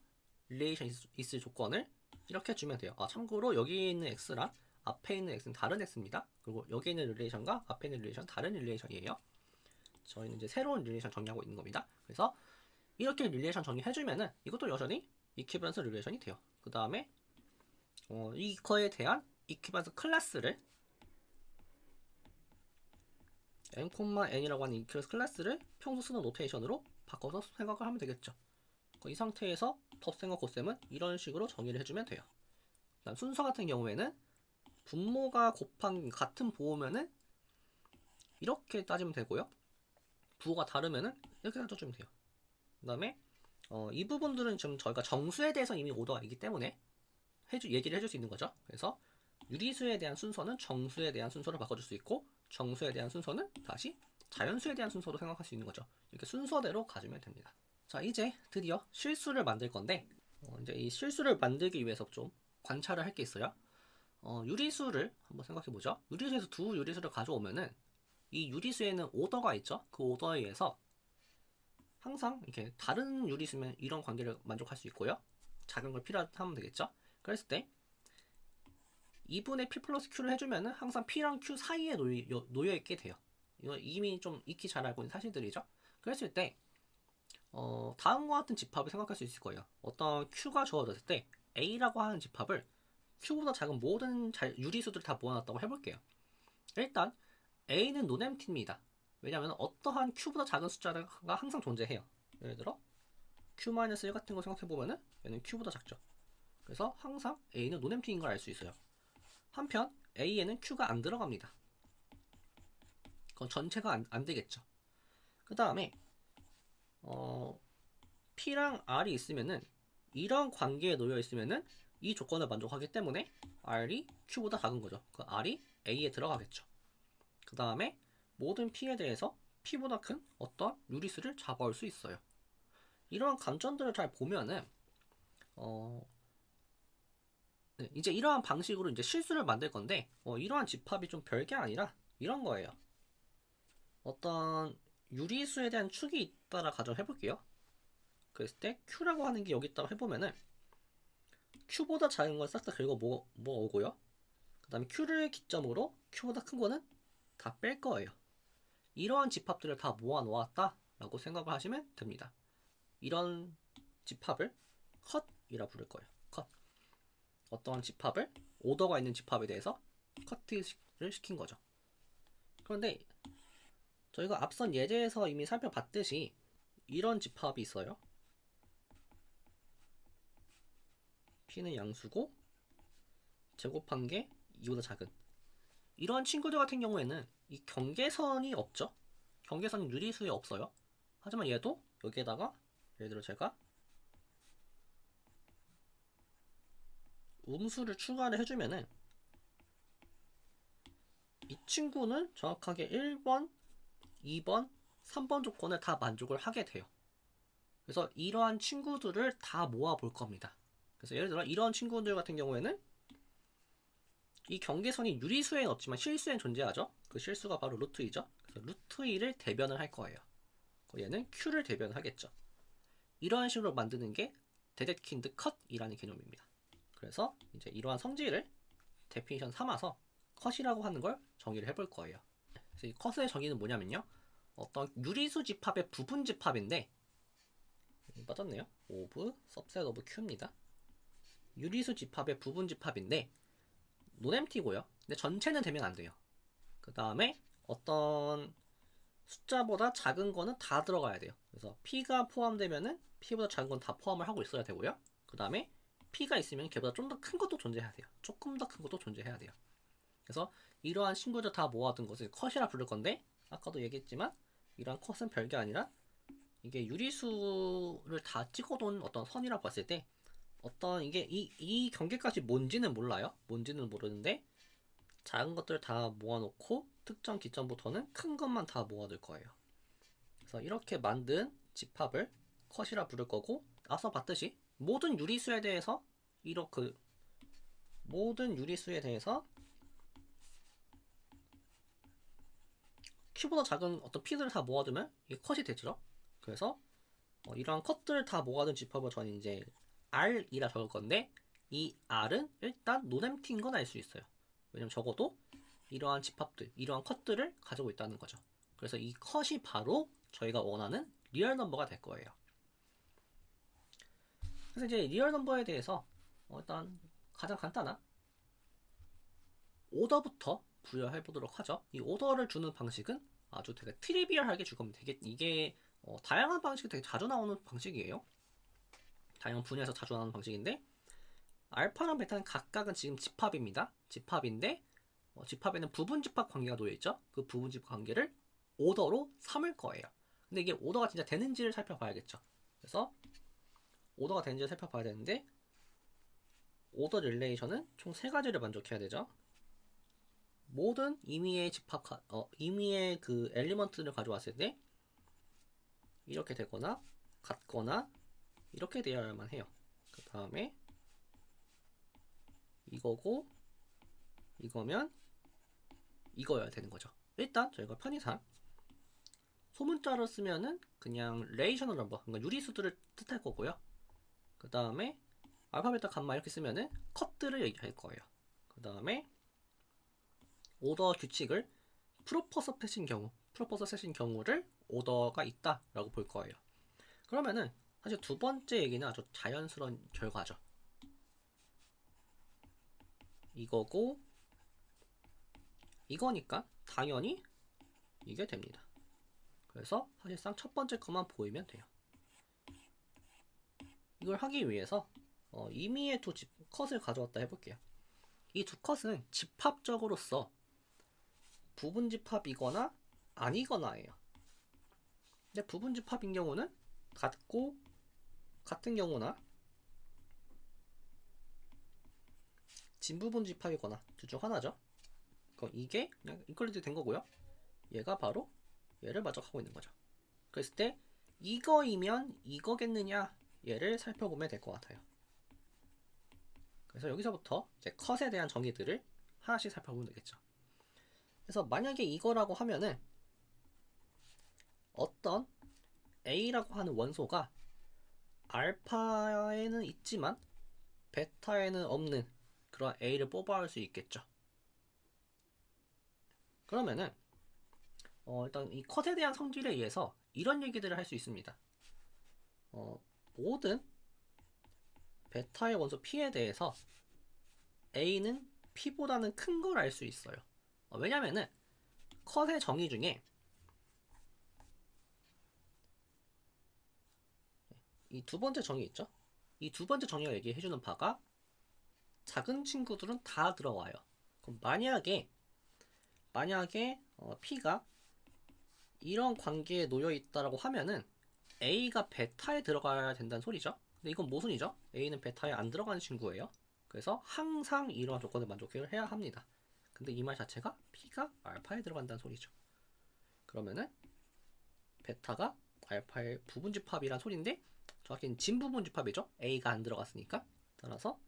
릴레이션 있을 조건을 이렇게 주면 돼요. 참고로 여기 있는 x랑 앞에 있는 x는 다른 x입니다. 그리고 여기 있는 릴레이션과 앞에 있는 릴레이션 다른 릴레이션이에요. 저희는 이제 새로운 릴레이션 정리하고 있는 겁니다. 그래서 이렇게 릴레이션 정리해주면은 이것도 여전히 이퀴밸런스 릴레이션이 돼요. 그 다음에 이거에 대한 이퀴밸런스 클래스를 m,n이라고 하는 이퀴밸런스 클래스를 평소 쓰는 노테이션으로 바꿔서 생각을 하면 되겠죠. 이 상태에서 덧셈과 곱셈은 이런 식으로 정의를 해주면 돼요. 그다음 순서 같은 경우에는 분모가 곱한 같은 부호면은 이렇게 따지면 되고요. 부호가 다르면은 이렇게 따져주면 돼요. 그 다음에 이 부분들은 지금 저희가 정수에 대해서 이미 오더가 있기 때문에 얘기를 해줄 수 있는 거죠. 그래서 유리수에 대한 순서는 정수에 대한 순서로 바꿔줄 수 있고, 정수에 대한 순서는 다시 자연수에 대한 순서로 생각할 수 있는 거죠. 이렇게 순서대로 가주면 됩니다. 자, 이제 드디어 실수를 만들 건데, 이제 이 실수를 만들기 위해서 좀 관찰을 할 게 있어요. 유리수를 한번 생각해 보죠. 유리수에서 두 유리수를 가져오면은 이 유리수에는 오더가 있죠. 그 오더에 의해서 항상 이렇게 다른 유리수면 이런 관계를 만족할 수 있고요. 작은 걸 필요하면 되겠죠. 그랬을 때 2분의 P 플러스 Q를 해주면은 항상 P랑 Q 사이에 놓여있게 돼요. 이거 이미 좀 익히 잘 알고 있는 사실들이죠. 그랬을 때 다음과 같은 집합을 생각할 수 있을 거예요. 어떤 Q가 주어졌을 때 A라고 하는 집합을 Q보다 작은 모든 유리수들을 다 모아놨다고 해볼게요. 일단 A는 논엠티입니다. 왜냐하면 어떠한 Q보다 작은 숫자가 항상 존재해요. 예를 들어 Q-1 같은 거 생각해보면은 얘는 Q보다 작죠. 그래서 항상 A는 논엠티인 걸 알 수 있어요. 한편 A에는 Q가 안 들어갑니다. 그건 전체가 안 되겠죠. 그 다음에 P랑 R이 있으면은 이런 관계에 놓여 있으면은 이 조건을 만족하기 때문에 R이 Q보다 작은 거죠. 그 R이 A에 들어가겠죠. 그 다음에 모든 P에 대해서 P보다 큰 어떤 유리수를 잡아올 수 있어요. 이러한 관점들을 잘 보면은 네, 이제 이러한 방식으로 이제 실수를 만들 건데 이러한 집합이 좀 별게 아니라 이런 거예요. 어떤 유리수에 대한 축이 있다라 가정해 볼게요. 그랬을 때 Q라고 하는 게 여기 있다고 해보면은 Q보다 작은 걸 싹 다 긁어 모으고요. 그 다음에 Q를 기점으로 Q보다 큰 거는 다 뺄 거예요. 이러한 집합들을 다 모아 놓았다 라고 생각을 하시면 됩니다. 이런 집합을 컷이라 부를 거예요. 컷. 어떠한 집합을 오더가 있는 집합에 대해서 커트를 시킨 거죠. 그런데 저희가 앞선 예제에서 이미 살펴봤듯이 이런 집합이 있어요. P는 양수고 제곱한 게 2보다 작은 이러한 친구들 같은 경우에는 이 경계선이 없죠. 경계선이 유리수에 없어요. 하지만 얘도 여기에다가 예를 들어 제가 음수를 추가를 해주면은 이 친구는 정확하게 1번, 2번, 3번 조건을 다 만족을 하게 돼요. 그래서 이러한 친구들을 다 모아 볼 겁니다. 그래서 예를 들어 이런 친구들 같은 경우에는 이 경계선이 유리수에는 없지만 실수엔 존재하죠. 그 실수가 바로 루트 2죠. 그래서 루트 2를 대변을 할 거예요. 얘는 Q를 대변하겠죠. 이런 식으로 만드는 게 데데킨드 컷이라는 개념입니다. 그래서 이제 이러한 성질을 데피니션 삼아서 컷이라고 하는 걸 정의를 해볼 거예요. 그래서 이 컷의 정의는 뭐냐면요. 어떤 유리수 집합의 부분 집합인데 빠졌네요. 오브 subset of Q입니다. 유리수 집합의 부분 집합인데 논엠티고요. 근데 전체는 되면 안 돼요. 그 다음에 어떤 숫자보다 작은 거는 다 들어가야 돼요. 그래서 P가 포함되면은 P보다 작은 건 다 포함을 하고 있어야 되고요. 그 다음에 P가 있으면 걔보다 좀 더 큰 것도 존재해야 돼요. 조금 더 큰 것도 존재해야 돼요. 그래서 이러한 친구들 다 모아둔 것을 컷이라 부를 건데 아까도 얘기했지만 이러한 컷은 별게 아니라 이게 유리수를 다 찍어둔 어떤 선이라고 봤을 때 어떤 이게 이 경계까지 뭔지는 몰라요. 뭔지는 모르는데 작은 것들 다 모아놓고 특정 기점부터는 큰 것만 다 모아둘 거예요. 그래서 이렇게 만든 집합을 컷이라 부를 거고 앞서 봤듯이 모든 유리수에 대해서 이렇게 모든 유리수에 대해서 Q보다 작은 어떤 P들을 다 모아두면 이게 컷이 되죠. 그래서 이러한 컷들을 다 모아둔 집합을 저는 이제 R이라 적을 건데 이 R은 일단 논엠티인 건 알 수 있어요. 왜냐면 적어도 이러한 집합들, 이러한 컷들을 가지고 있다는 거죠. 그래서 이 컷이 바로 저희가 원하는 리얼 넘버가 될 거예요. 그래서 이제 리얼 넘버에 대해서 일단 가장 간단한 오더부터 부여해 보도록 하죠. 이 오더를 주는 방식은 아주 되게 트리비얼하게 줄 겁니다. 이게 다양한 방식이 되게 자주 나오는 방식이에요. 다양한 분야에서 자주 나오는 방식인데, 알파랑 베타는 각각은 지금 집합입니다. 집합인데 집합에는 부분 집합 관계가 놓여 있죠. 그 부분 집합 관계를 오더로 삼을 거예요. 근데 이게 오더가 진짜 되는지를 살펴봐야겠죠. 그래서 오더가 되는지를 살펴봐야 되는데, 오더 릴레이션은 총 3가지를 만족해야 되죠. 모든 임의의 임의의 그 엘리먼트를 가져왔을 때 이렇게 되거나 같거나 이렇게 되어야만 해요. 그 다음에 이거고 이거면 이거여야 되는 거죠. 일단 저희가 편의상 소문자로 쓰면은 그냥 레이셔널 넘버, 그러니까 유리수들을 뜻할 거고요. 그 다음에 알파, 베타, 감마 이렇게 쓰면은 컷들을 얘기할 거예요. 그 다음에 오더 규칙을 프로퍼서 셋인 경우를 오더가 있다라고 볼 거예요. 그러면은 사실 두 번째 얘기는 아주 자연스러운 결과죠. 이거고 이거니까 당연히 이게 됩니다. 그래서 사실상 첫 번째 것만 보이면 돼요. 이걸 하기 위해서 임의의 두 컷을 가져왔다 해볼게요. 이 두 컷은 집합적으로서 부분 집합이거나 아니거나예요. 근데 부분 집합인 경우는 같은 경우나 진부분 집합이거나 둘 중 하나죠. 그럼 이게 그냥 인클루드 된 거고요. 얘가 바로 얘를 만족하고 있는 거죠. 그랬을 때 이거이면 이거겠느냐, 얘를 살펴보면 될 것 같아요. 그래서 여기서부터 이제 컷에 대한 정의들을 하나씩 살펴보면 되겠죠. 그래서 만약에 이거라고 하면은 어떤 A라고 하는 원소가 알파에는 있지만 베타에는 없는 그런 A를 뽑아올 수 있겠죠. 그러면은 일단 이 컷에 대한 성질에 의해서 이런 얘기들을 할 수 있습니다. 모든 베타의 원소 P에 대해서 A는 P보다는 큰 걸 알 수 있어요. 왜냐면은 컷의 정의 중에 이 두 번째 정의 있죠? 이 두 번째 정의가 얘기해주는 바가 작은 친구들은 다 들어와요. 그럼 만약에 P가 이런 관계에 놓여 있다라고 하면은 A가 베타에 들어가야 된다는 소리죠. 근데 이건 모순이죠. A는 베타에 안 들어가는 친구예요. 그래서 항상 이러한 조건을 만족해야 합니다. 근데 이 말 자체가 P가 알파에 들어간다는 소리죠. 그러면은 베타가 알파의 부분집합이란 소리인데 정확히는 진부분집합이죠. A가 안 들어갔으니까. 따라서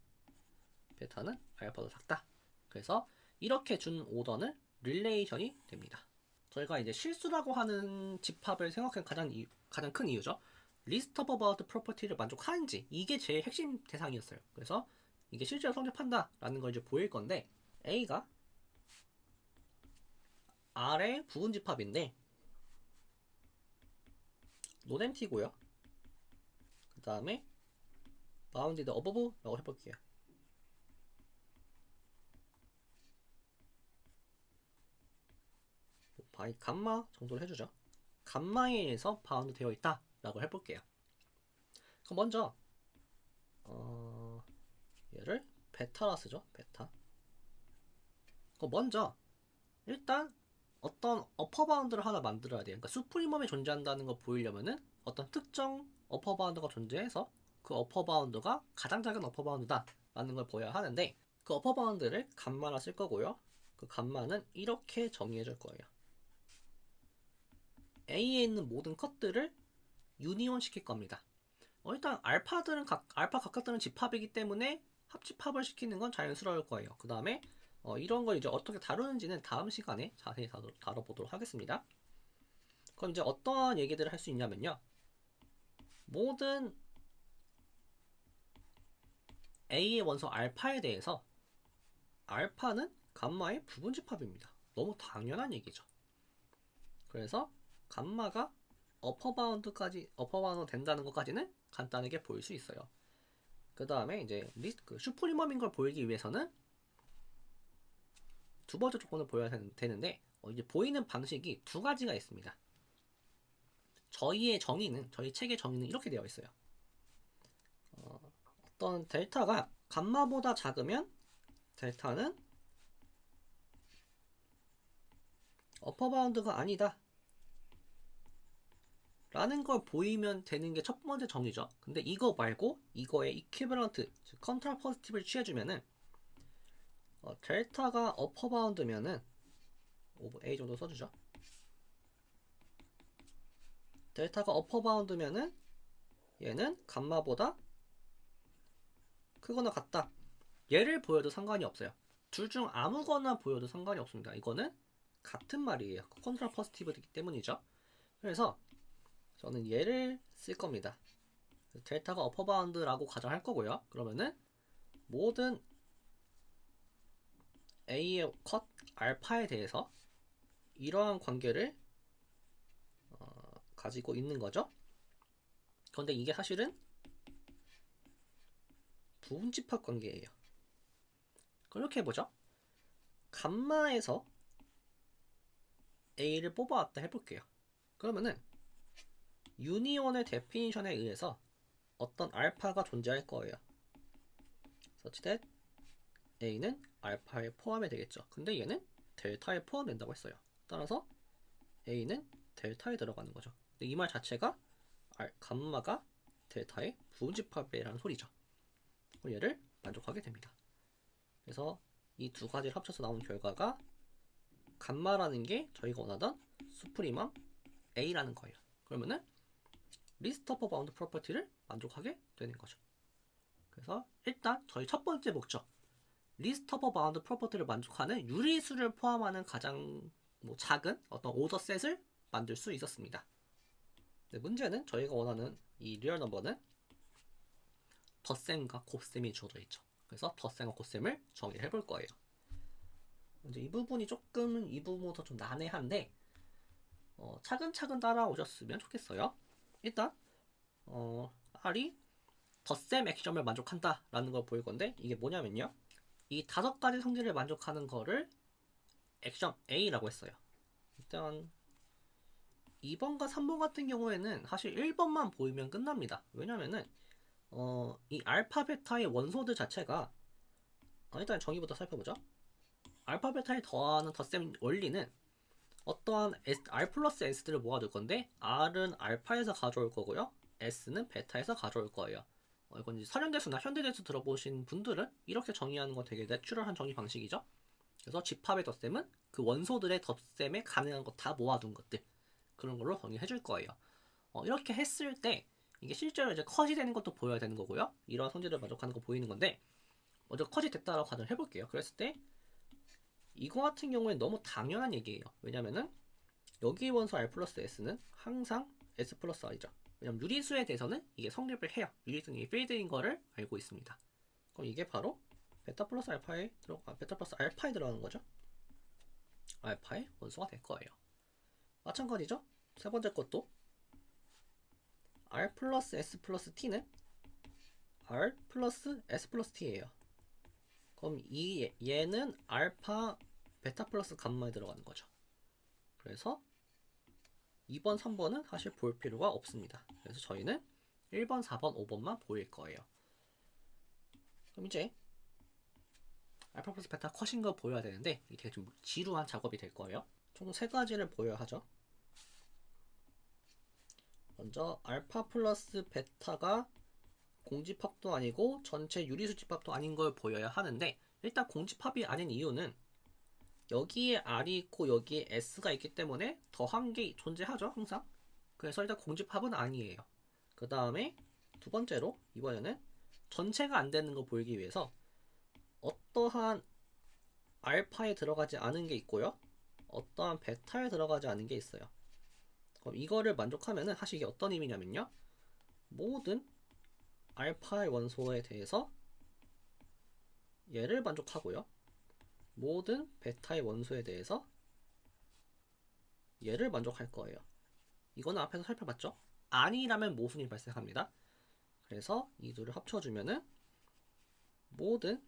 베타는 알파도 작다. 그래서 이렇게 준 오더는 릴레이션이 됩니다. 저희가 이제 실수라고 하는 집합을 생각한 가장 큰 이유죠. List of about property를 만족하는지, 이게 제일 핵심 대상이었어요. 그래서 이게 실제로 성립한다 라는 걸 이제 보일 건데, A가 R의 부분 집합인데 노덴티고요. 그 다음에 bounded above 라고 해볼게요. 바이 감마 정도를 해주죠. 감마에 의해서 바운드 되어 있다 라고 해볼게요. 그럼 먼저 얘를 베타라 쓰죠. 베타. 그럼 먼저 일단 어떤 어퍼 바운드를 하나 만들어야 돼요. 그러니까 수프리멈이 존재한다는 걸 보이려면은 어떤 특정 어퍼 바운드가 존재해서 그 어퍼 바운드가 가장 작은 어퍼 바운드다 라는 걸 보여야 하는데, 그 어퍼 바운드를 감마라 쓸 거고요. 그 감마는 이렇게 정의해 줄 거예요. A에 있는 모든 컷들을 유니온 시킬 겁니다. 일단 알파 각각들은 집합이기 때문에 합집합을 시키는 건 자연스러울 거예요. 그 다음에 이런 걸 이제 어떻게 다루는지는 다음 시간에 자세히 다뤄보도록 하겠습니다. 그럼 이제 어떠한 얘기들을 할 수 있냐면요. 모든 A의 원소 알파에 대해서 알파는 감마의 부분집합입니다. 너무 당연한 얘기죠. 그래서 감마가 어퍼바운드 된다는 것까지는 간단하게 보일 수 있어요. 그 다음에 이제 그 슈프리멈인 걸 보이기 위해서는 두 번째 조건을 보여야 되는데, 이제 보이는 방식이 두 가지가 있습니다. 저희 책의 정의는 이렇게 되어 있어요. 어떤 델타가 감마보다 작으면 델타는 어퍼바운드가 아니다 라는 걸 보이면 되는 게 첫 번째 정의죠. 근데 이거 말고 이거의 이퀴벌런트, 즉 컨트라포지티브를 취해주면은 델타가 어퍼바운드면은 오버 A 정도 써주죠. 델타가 어퍼바운드면은 얘는 감마보다 크거나 같다. 얘를 보여도 상관이 없어요. 둘 중 아무거나 보여도 상관이 없습니다. 이거는 같은 말이에요. 컨트라포지티브이기 때문이죠. 그래서 저는 얘를 쓸 겁니다. 델타가 어퍼바운드라고 가정할 거고요. 그러면은 모든 A의 컷 알파에 대해서 이러한 관계를 가지고 있는 거죠. 그런데 이게 사실은 부분집합 관계예요. 그렇게 해보죠. 감마에서 A를 뽑아왔다 해볼게요. 그러면은 유니온의 데피니션에 의해서 어떤 알파가 존재할 거예요. such that A는 알파에 포함이 되겠죠. 근데 얘는 델타에 포함된다고 했어요. 따라서 A는 델타에 들어가는 거죠. 이 말 자체가 감마가 델타의 부분집합이라는 소리죠. 얘를 만족하게 됩니다. 그래서 이 두 가지를 합쳐서 나온 결과가 감마라는 게 저희가 원하던 수프리멈 A라는 거예요. 그러면은 리스트 오브 바운드 프로퍼티를 만족하게 되는 거죠. 그래서 일단 저희 첫 번째 목적, 리스트 오브 바운드 프로퍼티를 만족하는 유리수를 포함하는 가장 작은 어떤 오더 셋을 만들 수 있었습니다. 문제는 저희가 원하는 이 리얼 넘버는 덧셈과 곱셈이 주어져 있죠. 그래서 덧셈과 곱셈을 정의해 볼 거예요. 이제 이 부분부터 좀 난해한데 차근차근 따라오셨으면 좋겠어요. 일단 R이 덧셈 액션을 만족한다라는 걸 보일 건데, 이게 뭐냐면요, 이 5가지 성질을 만족하는 거를 액션 A라고 했어요. 일단 2번과 3번 같은 경우에는 사실 1번만 보이면 끝납니다. 왜냐면은 이 알파 베타의 원소들 자체가 일단 정의부터 살펴보죠. 알파 베타에 더하는 덧셈 원리는 어떠한 R 플러스 S들을 모아둘 건데, R은 알파에서 가져올 거고요, S는 베타에서 가져올 거예요. 이건 이제 설현대수나 현대대수 들어보신 분들은 이렇게 정의하는 거 되게 내추럴한 정의 방식이죠. 그래서 집합의 덧셈은 그 원소들의 덧셈에 가능한 거 다 모아둔 것들, 그런 걸로 정의해 줄 거예요. 이렇게 했을 때 이게 실제로 이제 컷이 되는 것도 보여야 되는 거고요. 이런 성질을 만족하는 거 보이는 건데, 먼저 컷이 됐다라고 가정을 해볼게요. 그랬을 때 이거 같은 경우에 너무 당연한 얘기예요. 왜냐면은 여기 원소 R 플러스 S는 항상 S 플러스 R이죠. 왜냐면 유리수에 대해서는 이게 성립을 해요. 유리수는 이게 필드인 거를 알고 있습니다. 그럼 이게 바로 베타 플러스 알파에 들어가는 거죠. 알파의 원소가 될 거예요. 마찬가지죠. 세 번째 것도 R 플러스 S 플러스 T는 R 플러스 S 플러스 T예요. 그럼 얘는 알파 베타 플러스 감마에 들어가는 거죠. 그래서 2번, 3번은 사실 볼 필요가 없습니다. 그래서 저희는 1번, 4번, 5번만 보일 거예요. 그럼 이제 알파 플러스 베타 컷인 거 보여야 되는데, 이게 되게 좀 지루한 작업이 될 거예요. 총 3가지를 보여야 하죠. 먼저 알파 플러스 베타가 공집합도 아니고 전체 유리수 집합도 아닌 걸 보여야 하는데, 일단 공집합이 아닌 이유는 여기에 R이 있고 여기에 S가 있기 때문에 더한 게 존재하죠, 항상. 그래서 일단 공집합은 아니에요. 그 다음에 두 번째로 이번에는 전체가 안 되는 거 보이기 위해서 어떠한 알파에 들어가지 않은 게 있고요, 어떠한 베타에 들어가지 않은 게 있어요. 그럼 이거를 만족하면은 사실 이게 어떤 의미냐면요, 모든 알파의 원소에 대해서 얘를 만족하고요, 모든 베타의 원소에 대해서 얘를 만족할 거예요. 이거는 앞에서 살펴봤죠? 아니라면 모순이 발생합니다. 그래서 이 둘을 합쳐주면은 모든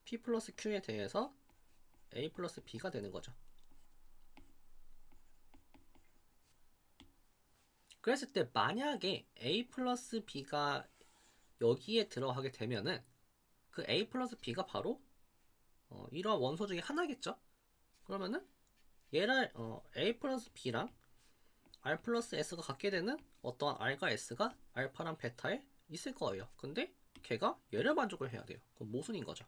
P 플러스 Q에 대해서 A 플러스 B가 되는 거죠. 그랬을 때 만약에 A 플러스 B가 여기에 들어가게 되면은 그 A 플러스 B가 바로 이러한 원소 중에 하나겠죠? 그러면은 얘를 A 플러스 B랑 R 플러스 S가 갖게 되는 어떠한 R과 S가 알파랑 베타에 있을 거예요. 근데 걔가 얘를 만족을 해야 돼요. 그럼 모순인 거죠.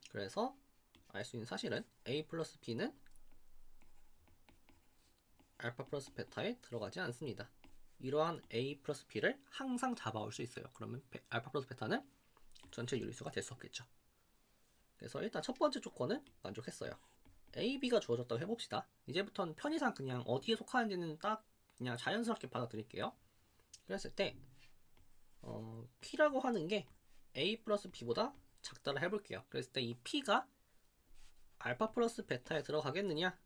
그래서 알 수 있는 사실은 A 플러스 B는 알파 플러스 베타에 들어가지 않습니다. 이러한 A 플러스 B를 항상 잡아올 수 있어요. 그러면 알파 플러스 베타는 전체 유리수가 될 수 없겠죠. 그래서 일단 첫 번째 조건은 만족했어요. A, B가 주어졌다고 해봅시다. 이제부터는 편의상 그냥 어디에 속하는지는 딱 그냥 자연스럽게 받아들일게요. 그랬을 때 P라고 하는 게 A 플러스 B보다 작다라 해볼게요. 그랬을 때 이 P가 알파 플러스 베타에 들어가겠느냐?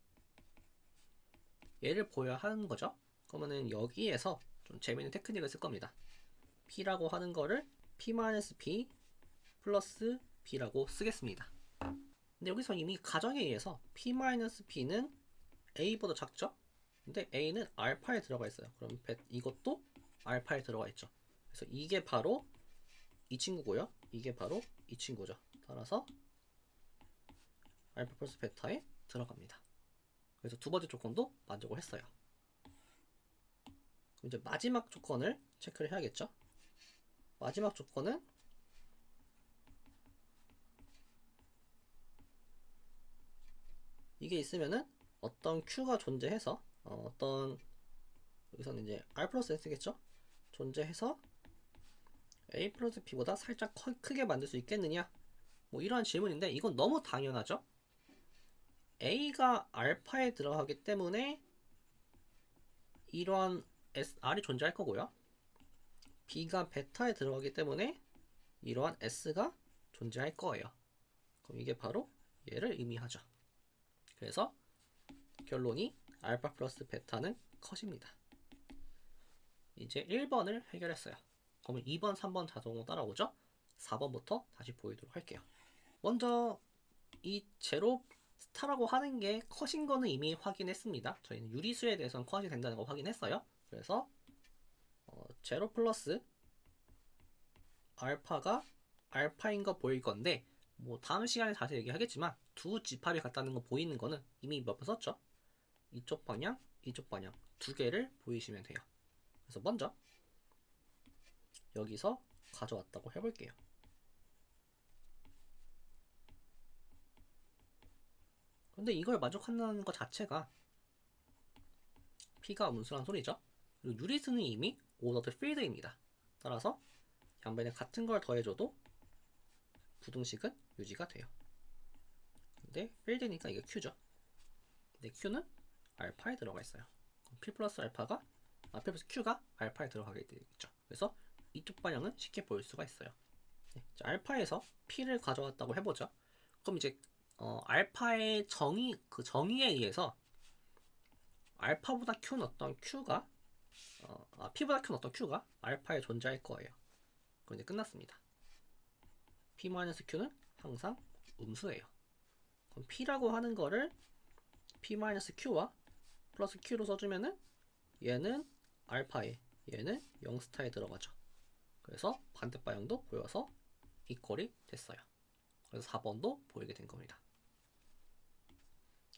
얘를 보여야 하는 거죠. 그러면은 여기에서 좀 재밌는 테크닉을 쓸 겁니다. P라고 하는 거를 P-B 플러스 B라고 쓰겠습니다. 근데 여기서 이미 가정에 의해서 P-B는 A보다 작죠? 근데 A는 알파에 들어가 있어요. 그럼 이것도 알파에 들어가 있죠. 그래서 이게 바로 이 친구고요. 이게 바로 이 친구죠. 따라서 알파 플러스 베타에 들어갑니다. 그래서 두 번째 조건도 만족을 했어요. 그럼 이제 마지막 조건을 체크를 해야겠죠? 마지막 조건은 이게 있으면은 어떤 Q가 존재해서 어떤 여기서는 이제 R 플러스 S겠죠? 존재해서 A 플러스 B보다 살짝 크게 만들 수 있겠느냐? 뭐 이러한 질문인데 이건 너무 당연하죠? A가 알파에 들어가기 때문에 이러한 R이 존재할 거고요. B가 베타에 들어가기 때문에 이러한 S가 존재할 거예요. 그럼 이게 바로 얘를 의미하죠. 그래서 결론이 알파 플러스 베타는 컷입니다. 이제 1번을 해결했어요. 그러면 2번, 3번 자동으로 따라오죠? 4번부터 다시 보이도록 할게요. 먼저 이 제로 스타라고 하는 게 컷인 거는 이미 확인했습니다. 저희는 유리수에 대해서는 컷이 된다는 거 확인했어요. 그래서 제로 플러스 알파가 알파인 거 보일 건데 뭐 다음 시간에 다시 얘기하겠지만 두 집합이 같다는 거 보이는 거는 이미 몇 번 썼죠. 이쪽 방향, 이쪽 방향 두 개를 보이시면 돼요. 그래서 먼저 여기서 가져왔다고 해볼게요. 근데 이걸 만족한다는 것 자체가 P가 음수란 소리죠. 그리고 유리수는 이미 오더드 필드입니다. 따라서 양변에 같은 걸 더해줘도 부등식은 유지가 돼요. 근데 필드니까 이게 Q죠. 근데 Q는 알파에 들어가 있어요. P 플러스 알파가 P 플러스 Q가 알파에 들어가게 되겠죠. 그래서 이쪽 방향은 쉽게 보일 수가 있어요. 네, 자, 알파에서 P를 가져왔다고 해보죠. 그럼 이제 알파의 정의에 의해서 알파보다 큰 어떤 Q가 P보다 큰 어떤 Q가 알파에 존재할 거예요. 그럼 이제 끝났습니다. P-Q는 항상 음수예요. 그럼 P라고 하는 거를 P-Q와 플러스 Q로 써주면은 얘는 알파에 얘는 0스타에 들어가죠. 그래서 반대 방향도 보여서 이퀄이 됐어요. 그래서 4번도 보이게 된 겁니다.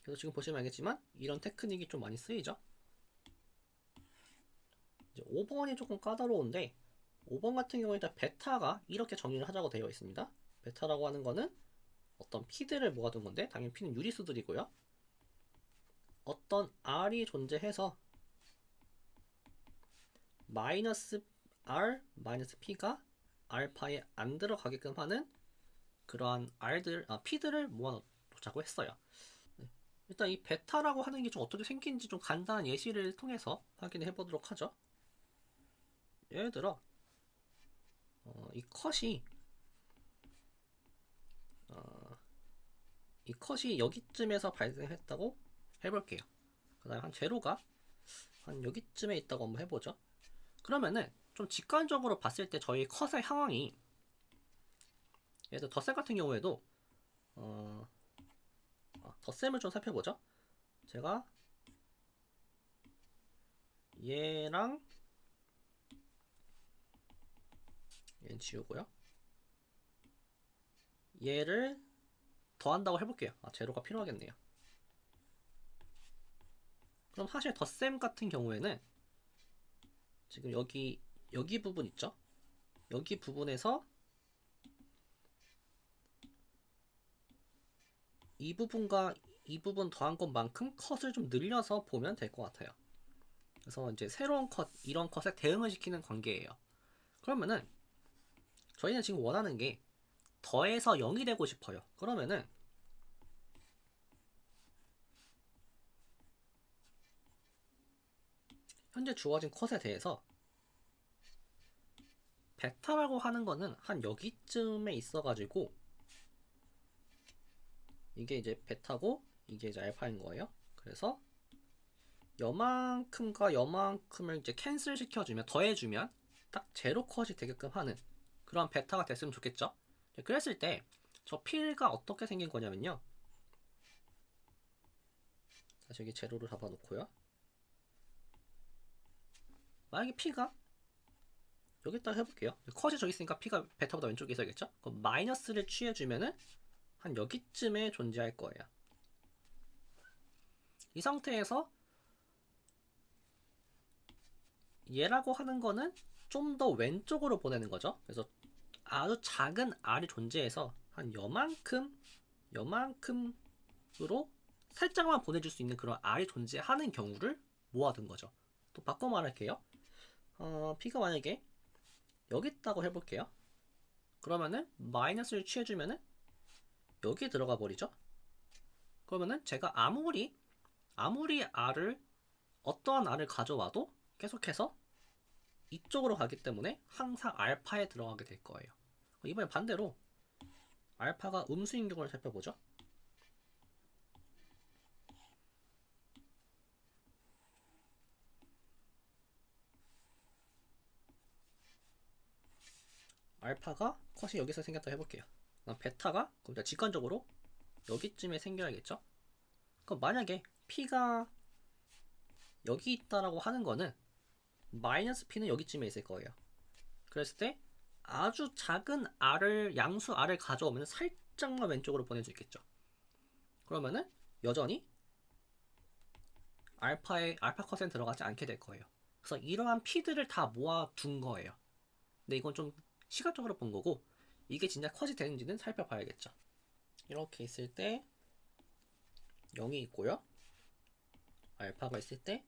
그래서 지금 보시면 알겠지만 이런 테크닉이 좀 많이 쓰이죠. 이제 5번이 조금 까다로운데 5번 같은 경우에 일단 베타가 이렇게 정의를 하자고 되어 있습니다. 베타라고 하는 거는 어떤 P들을 모아둔 건데 당연히 P는 유리수들이고요. 어떤 R이 존재해서 마이너스 R, 마이너스 P가 알파에 안 들어가게끔 하는 그러한 P들을 모아놓자고 했어요. 네. 일단 이 베타라고 하는 게 좀 어떻게 생긴지 좀 간단한 예시를 통해서 확인해 보도록 하죠. 예를 들어 이 컷이 여기쯤에서 발생했다고 해볼게요. 그 다음에 한 제로가 한 여기쯤에 있다고 한번 해보죠. 그러면은 좀 직관적으로 봤을 때 저희 컷의 상황이 예를 들어 덧셈 같은 경우에도 덧셈을 좀 살펴보죠. 제가 얘랑 얘는 지우고요. 얘를 더한다고 해볼게요. 제로가 필요하겠네요. 그럼 사실 덧셈 같은 경우에는 지금 여기 부분 있죠? 여기 부분에서 이 부분과 이 부분 더한 것만큼 컷을 좀 늘려서 보면 될 것 같아요. 그래서 이제 새로운 컷, 이런 컷에 대응을 시키는 관계예요. 그러면은 저희는 지금 원하는 게 더해서 0이 되고 싶어요. 그러면은 현재 주어진 컷에 대해서 베타라고 하는 거는 한 여기쯤에 있어가지고 이게 이제 베타고 이게 이제 알파인 거예요. 그래서 여만큼과 여만큼을 이제 캔슬 시켜주면 더해주면 딱 제로 컷이 되게끔 하는 그런 베타가 됐으면 좋겠죠. 그랬을 때 저 필가 어떻게 생긴 거냐면요. 다시 여기 제로를 잡아놓고요. 만약에 P가 여기다 해볼게요. 컷이 저기 있으니까 P가 베타보다 왼쪽에 있어야겠죠? 그럼 마이너스를 취해주면은 한 여기쯤에 존재할 거예요. 이 상태에서 얘라고 하는 거는 좀 더 왼쪽으로 보내는 거죠. 그래서 아주 작은 R이 존재해서 한 여만큼으로 살짝만 보내줄 수 있는 그런 R이 존재하는 경우를 모아둔 거죠. 또 바꿔 말할게요. P가 만약에 여기 있다고 해볼게요. 그러면은 마이너스를 취해주면은 여기에 들어가 버리죠. 그러면은 제가 아무리 R을 어떠한 R을 가져와도 계속해서 이쪽으로 가기 때문에 항상 알파에 들어가게 될 거예요. 이번엔 반대로 알파가 음수인 경우를 살펴보죠. 알파가 컷이 여기서 생겼다 해볼게요. 그럼 베타가 그럼 직관적으로 여기쯤에 생겨야겠죠. 그럼 만약에 P가 여기 있다라고 하는 거는 마이너스 P는 여기쯤에 있을 거예요. 그랬을 때 아주 작은 양수 R을 가져오면 살짝만 왼쪽으로 보낼 수 있겠죠. 그러면은 여전히 알파 컷엔 들어가지 않게 될 거예요. 그래서 이러한 P들을 다 모아둔 거예요. 근데 이건 좀 시각적으로 본 거고 이게 진짜 컷이 되는지는 살펴봐야겠죠. 이렇게 있을 때 0이 있고요. 알파가 있을 때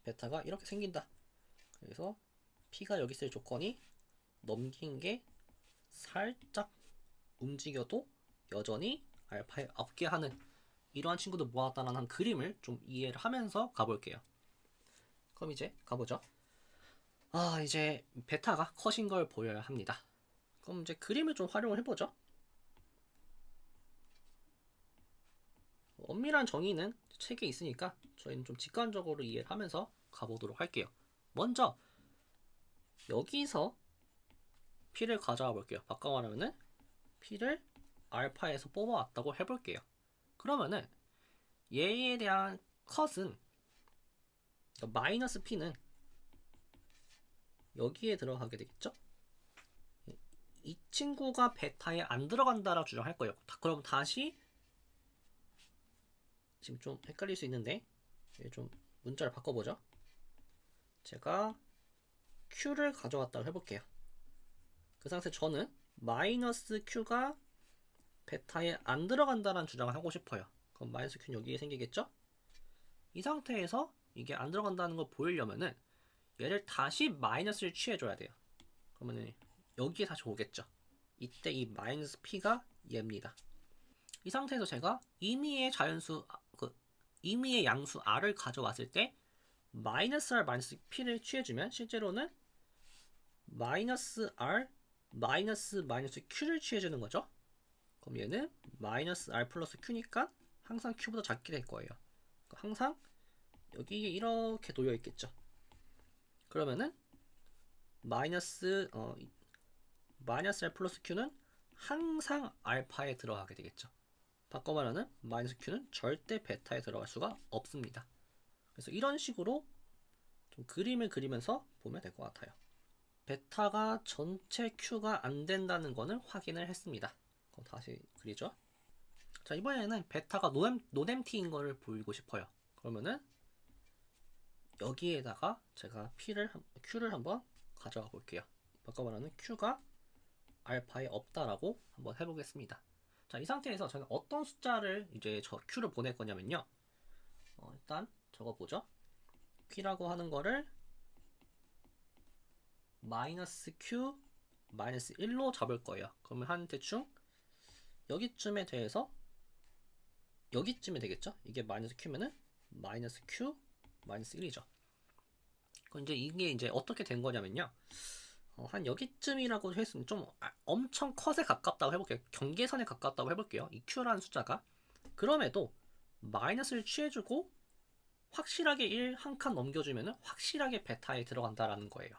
베타가 이렇게 생긴다. 그래서 P가 여기 있을 조건이 넘긴 게 살짝 움직여도 여전히 알파에 없게 하는 이러한 친구도 모았다는 그림을 좀 이해를 하면서 가볼게요. 그럼 이제 가보죠. 이제 베타가 컷인 걸 보여야 합니다. 그럼 이제 그림을 좀 활용을 해보죠. 엄밀한 정의는 책에 있으니까 저희는 좀 직관적으로 이해를 하면서 가보도록 할게요. 먼저 여기서 P를 가져와 볼게요. 바꿔 말하면은 P를 알파에서 뽑아왔다고 해볼게요. 그러면은 얘에 대한 컷은 마이너스 P는 여기에 들어가게 되겠죠? 이 친구가 베타에 안 들어간다라고 주장할 거예요. 그럼 다시 지금 좀 헷갈릴 수 있는데 좀 문자를 바꿔보죠. 제가 Q를 가져왔다고 해볼게요. 그 상태 저는 마이너스 Q가 베타에 안 들어간다는 주장을 하고 싶어요. 그럼 마이너스 Q는 여기에 생기겠죠? 이 상태에서 이게 안 들어간다는 걸 보이려면은 얘를 다시 마이너스를 취해줘야 돼요. 그러면은 여기에 다시 오겠죠. 이때 이 마이너스 P가 얘입니다. 이 상태에서 제가 임의의 임의의 양수 R을 가져왔을 때 마이너스 R 마이너스 P를 취해주면 실제로는 마이너스 R 마이너스 Q를 취해주는 거죠. 그럼 얘는 마이너스 R 플러스 Q니까 항상 Q보다 작게 될 거예요. 항상 여기에 이렇게 놓여 있겠죠. 그러면은 마이너스 R 플러스 Q는 항상 알파에 들어가게 되겠죠. 바꿔 말하면 마이너스 Q는 절대 베타에 들어갈 수가 없습니다. 그래서 이런 식으로 좀 그림을 그리면서 보면 될 것 같아요. 베타가 전체 Q가 안 된다는 거는 확인을 했습니다. 그럼 다시 그리죠. 자, 이번에는 베타가 노엠티인 거를 보이고 싶어요. 그러면은 여기에다가 제가 Q를 한번 가져가 볼게요. 바꿔 말하면 Q가 알파에 없다라고 한번 해보겠습니다. 자, 이 상태에서 저는 어떤 숫자를 이제 저 Q를 보낼 거냐면요. 일단 적어보죠. Q라고 하는 거를 마이너스 Q 마이너스 1로 잡을 거예요. 그러면 한 대충 여기쯤에 대해서 여기쯤에 되겠죠? 이게 마이너스 Q면은 마이너스 Q 마이너스 1이죠. 그럼 이제 이게 이제 어떻게 된 거냐면요. 한 여기쯤이라고 했으면 좀 엄청 컷에 가깝다고 해볼게요. 경계선에 가깝다고 해볼게요. 이 Q라는 숫자가. 그럼에도 마이너스를 취해주고 확실하게 1 한 칸 넘겨주면 확실하게 베타에 들어간다라는 거예요.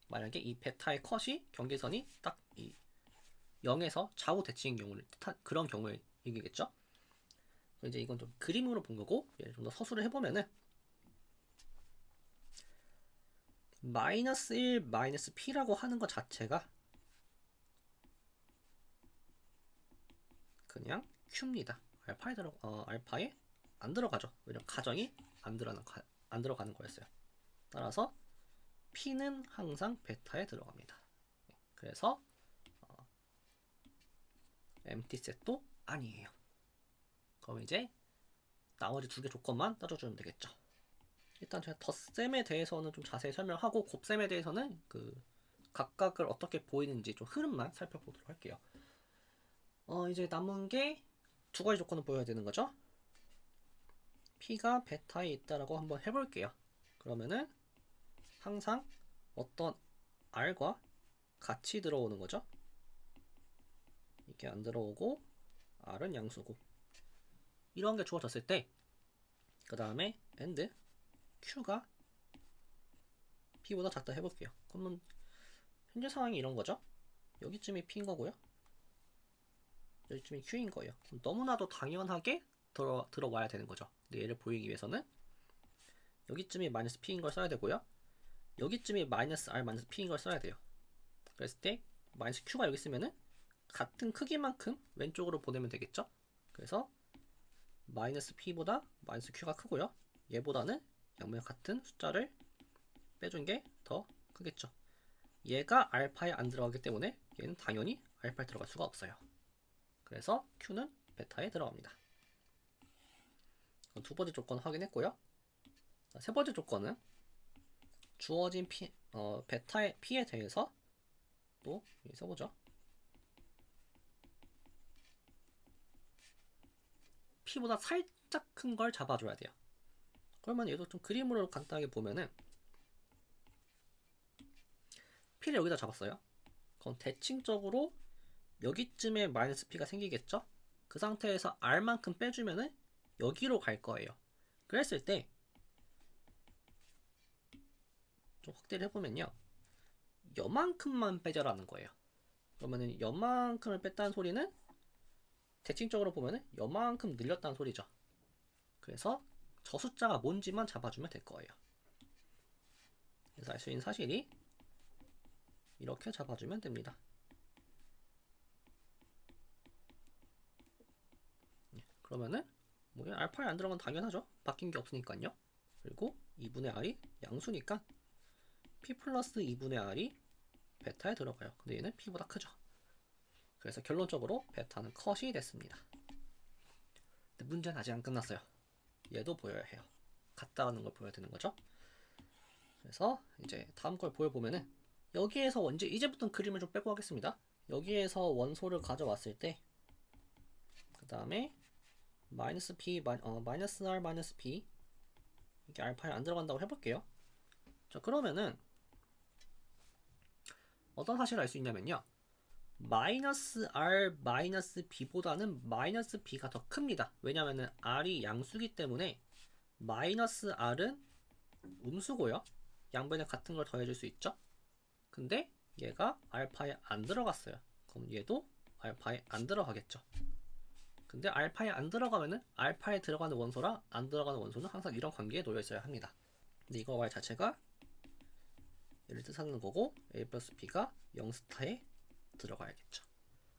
만약에 이 베타의 컷이 경계선이 딱 이 0에서 좌우 대칭인 경우를 뜻한 그런 경우에 얘기겠죠. 이제 이건 좀 그림으로 본 거고 좀 더 서술을 해보면은 마이너스 1 마이너스 P라고 하는 것 자체가 그냥 Q입니다. 알파에 안 들어가죠. 왜냐면 가정이 안 들어가는 거였어요. 따라서 P는 항상 베타에 들어갑니다. 그래서 empty set도 아니에요. 그럼 이제 나머지 두 개 조건만 따져주면 되겠죠. 일단 제가 덧셈에 대해서는 좀 자세히 설명하고 곱셈에 대해서는 그 각각을 어떻게 보이는지 좀 흐름만 살펴보도록 할게요. 이제 남은 게 두 가지 조건을 보여야 되는 거죠. P가 베타에 있다라고 한번 해볼게요. 그러면은 항상 어떤 R과 같이 들어오는 거죠. 이게 안 들어오고 R은 양수고 이런 게 주어졌을 때 그 다음에 and Q가 P보다 작다 해볼게요. 그러면 현재 상황이 이런 거죠. 여기쯤이 P인 거고요. 여기쯤이 Q인 거예요. 너무나도 당연하게 들어와야 되는 거죠. 근데 얘를 보이기 위해서는 여기쯤이 마이너스 P인 걸 써야 되고요. 여기쯤이 마이너스 R 마이너스 P인 걸 써야 돼요. 그랬을 때 마이너스 Q가 여기 있으면은 같은 크기만큼 왼쪽으로 보내면 되겠죠. 그래서 마이너스 P보다 마이너스 Q가 크고요. 얘보다는 양면 같은 숫자를 빼준 게 더 크겠죠. 얘가 알파에 안 들어가기 때문에 얘는 당연히 알파에 들어갈 수가 없어요. 그래서 Q는 베타에 들어갑니다. 두 번째 조건 확인했고요. 세 번째 조건은 주어진 베타의 P에 대해서 또 써보죠. P보다 살짝 큰 걸 잡아줘야 돼요. 그러면 얘도 좀 그림으로 간단하게 보면은 P를 여기다 잡았어요. 그럼 대칭적으로 여기쯤에 마이너스 P가 생기겠죠? 그 상태에서 R만큼 빼주면은 여기로 갈 거예요. 그랬을 때 좀 확대를 해보면요. 여만큼만 빼자라는 거예요. 그러면은 여만큼을 뺐다는 소리는 대칭적으로 보면은 여만큼 늘렸다는 소리죠. 그래서 저 숫자가 뭔지만 잡아주면 될 거예요. 그래서 알 수 있는 사실이 이렇게 잡아주면 됩니다. 그러면은 뭐 알파에 안 들어간 건 당연하죠. 바뀐 게 없으니까요. 그리고 2분의 R이 양수니까 P 플러스 2분의 R이 베타에 들어가요. 근데 얘는 P보다 크죠. 그래서 결론적으로 베타는 컷이 됐습니다. 근데 문제는 아직 안 끝났어요. 얘도 보여야 해요. 같다라는 걸 보여야 되는 거죠. 그래서 이제 다음 걸 보여보면은 여기에서 이제부터는 그림을 좀 빼고 하겠습니다. 여기에서 원소를 가져왔을 때 그 다음에 마이너스 P, 마이너스 R 마이너스 P 이게 알파에 안 들어간다고 해볼게요. 자, 그러면은 어떤 사실을 알 수 있냐면요. 마이너스 R 마이너스 B보다는 마이너스 B가 더 큽니다. 왜냐면은 R이 양수기 때문에 마이너스 R은 음수고요. 양변에 같은 걸 더해줄 수 있죠. 근데 얘가 알파에 안 들어갔어요. 그럼 얘도 알파에 안 들어가겠죠. 근데 알파에 안 들어가면은 알파에 들어가는 원소랑 안 들어가는 원소는 항상 이런 관계에 놓여 있어야 합니다. 근데 이거 y 자체가 얘를 뜻하는 거고 a 플러스 b가 0스타에 들어가야겠죠.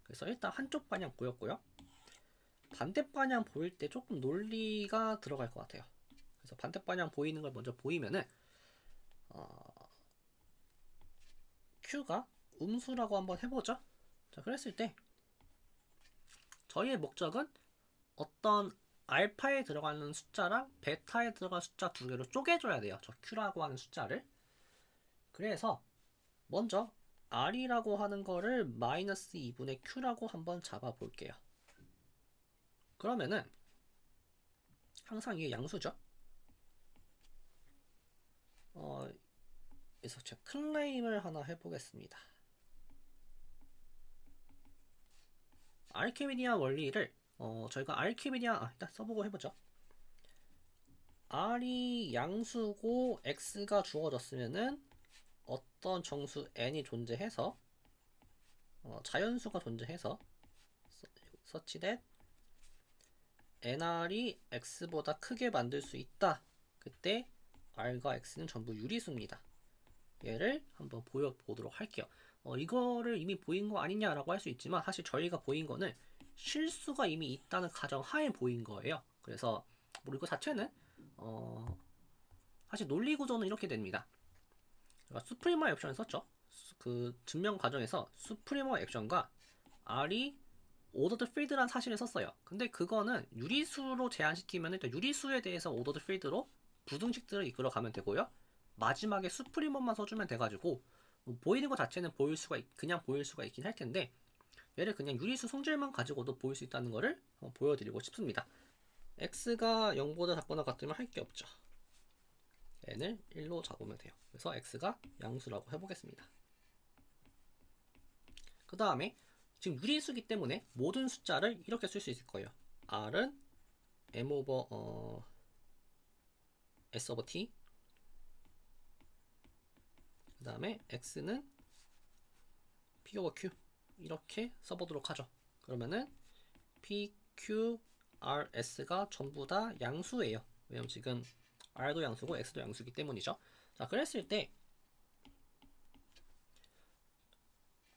그래서 일단 한쪽 방향 보였고요. 반대 방향 보일 때 조금 논리가 들어갈 것 같아요. 그래서 반대 방향 보이는 걸 먼저 보이면은 Q가 음수라고 한번 해보죠. 자, 그랬을 때 저희의 목적은 어떤 알파에 들어가는 숫자랑 베타에 들어가는 숫자 두 개로 쪼개줘야 돼요. 저 Q라고 하는 숫자를. 그래서 먼저 R이라고 하는 거를 마이너스 2분의 Q라고 한번 잡아 볼게요. 그러면은 항상 이게 양수죠. 그래서 제가 클레임을 하나 해보겠습니다. 알케미디안 원리를 저희가 알케미디안 일단 써보고 해보죠. R이 양수고 X가 주어졌으면은 어떤 정수 n이 존재해서 자연수가 존재해서 such that nr이 x보다 크게 만들 수 있다. 그때 r과 x는 전부 유리수입니다. 얘를 한번 보여보도록 할게요. 이거를 이미 보인 거 아니냐라고 할 수 있지만 사실 저희가 보인 거는 실수가 이미 있다는 가정하에 보인 거예요. 그래서 뭐 이거 자체는 사실 논리 구조는 이렇게 됩니다. 수프리머 액션을 썼죠. 그 증명 과정에서 수프리머 액션과 R이 오더드 필드란 사실을 썼어요. 근데 그거는 유리수로 제한시키면 일단 유리수에 대해서 오더드 필드로 부등식들을 이끌어 가면 되고요. 마지막에 수프리머만 써주면 돼가지고 보이는 것 자체는 그냥 보일 수가 있긴 할 텐데 얘를 그냥 유리수 성질만 가지고도 보일 수 있다는 거를 보여드리고 싶습니다. x가 0보다 작거나 같으면 할 게 없죠. n을 1로 잡으면 돼요. 그래서 x가 양수라고 해보겠습니다. 그 다음에 지금 유리수기 때문에 모든 숫자를 이렇게 쓸 수 있을 거예요. r은 m 오버 s 오버 t, 그 다음에 x는 p 오버 q 이렇게 써보도록 하죠. 그러면은 p, q, r, s가 전부 다 양수예요. 왜냐면 지금 r도 양수고 x도 양수기 때문이죠. 자, 그랬을 때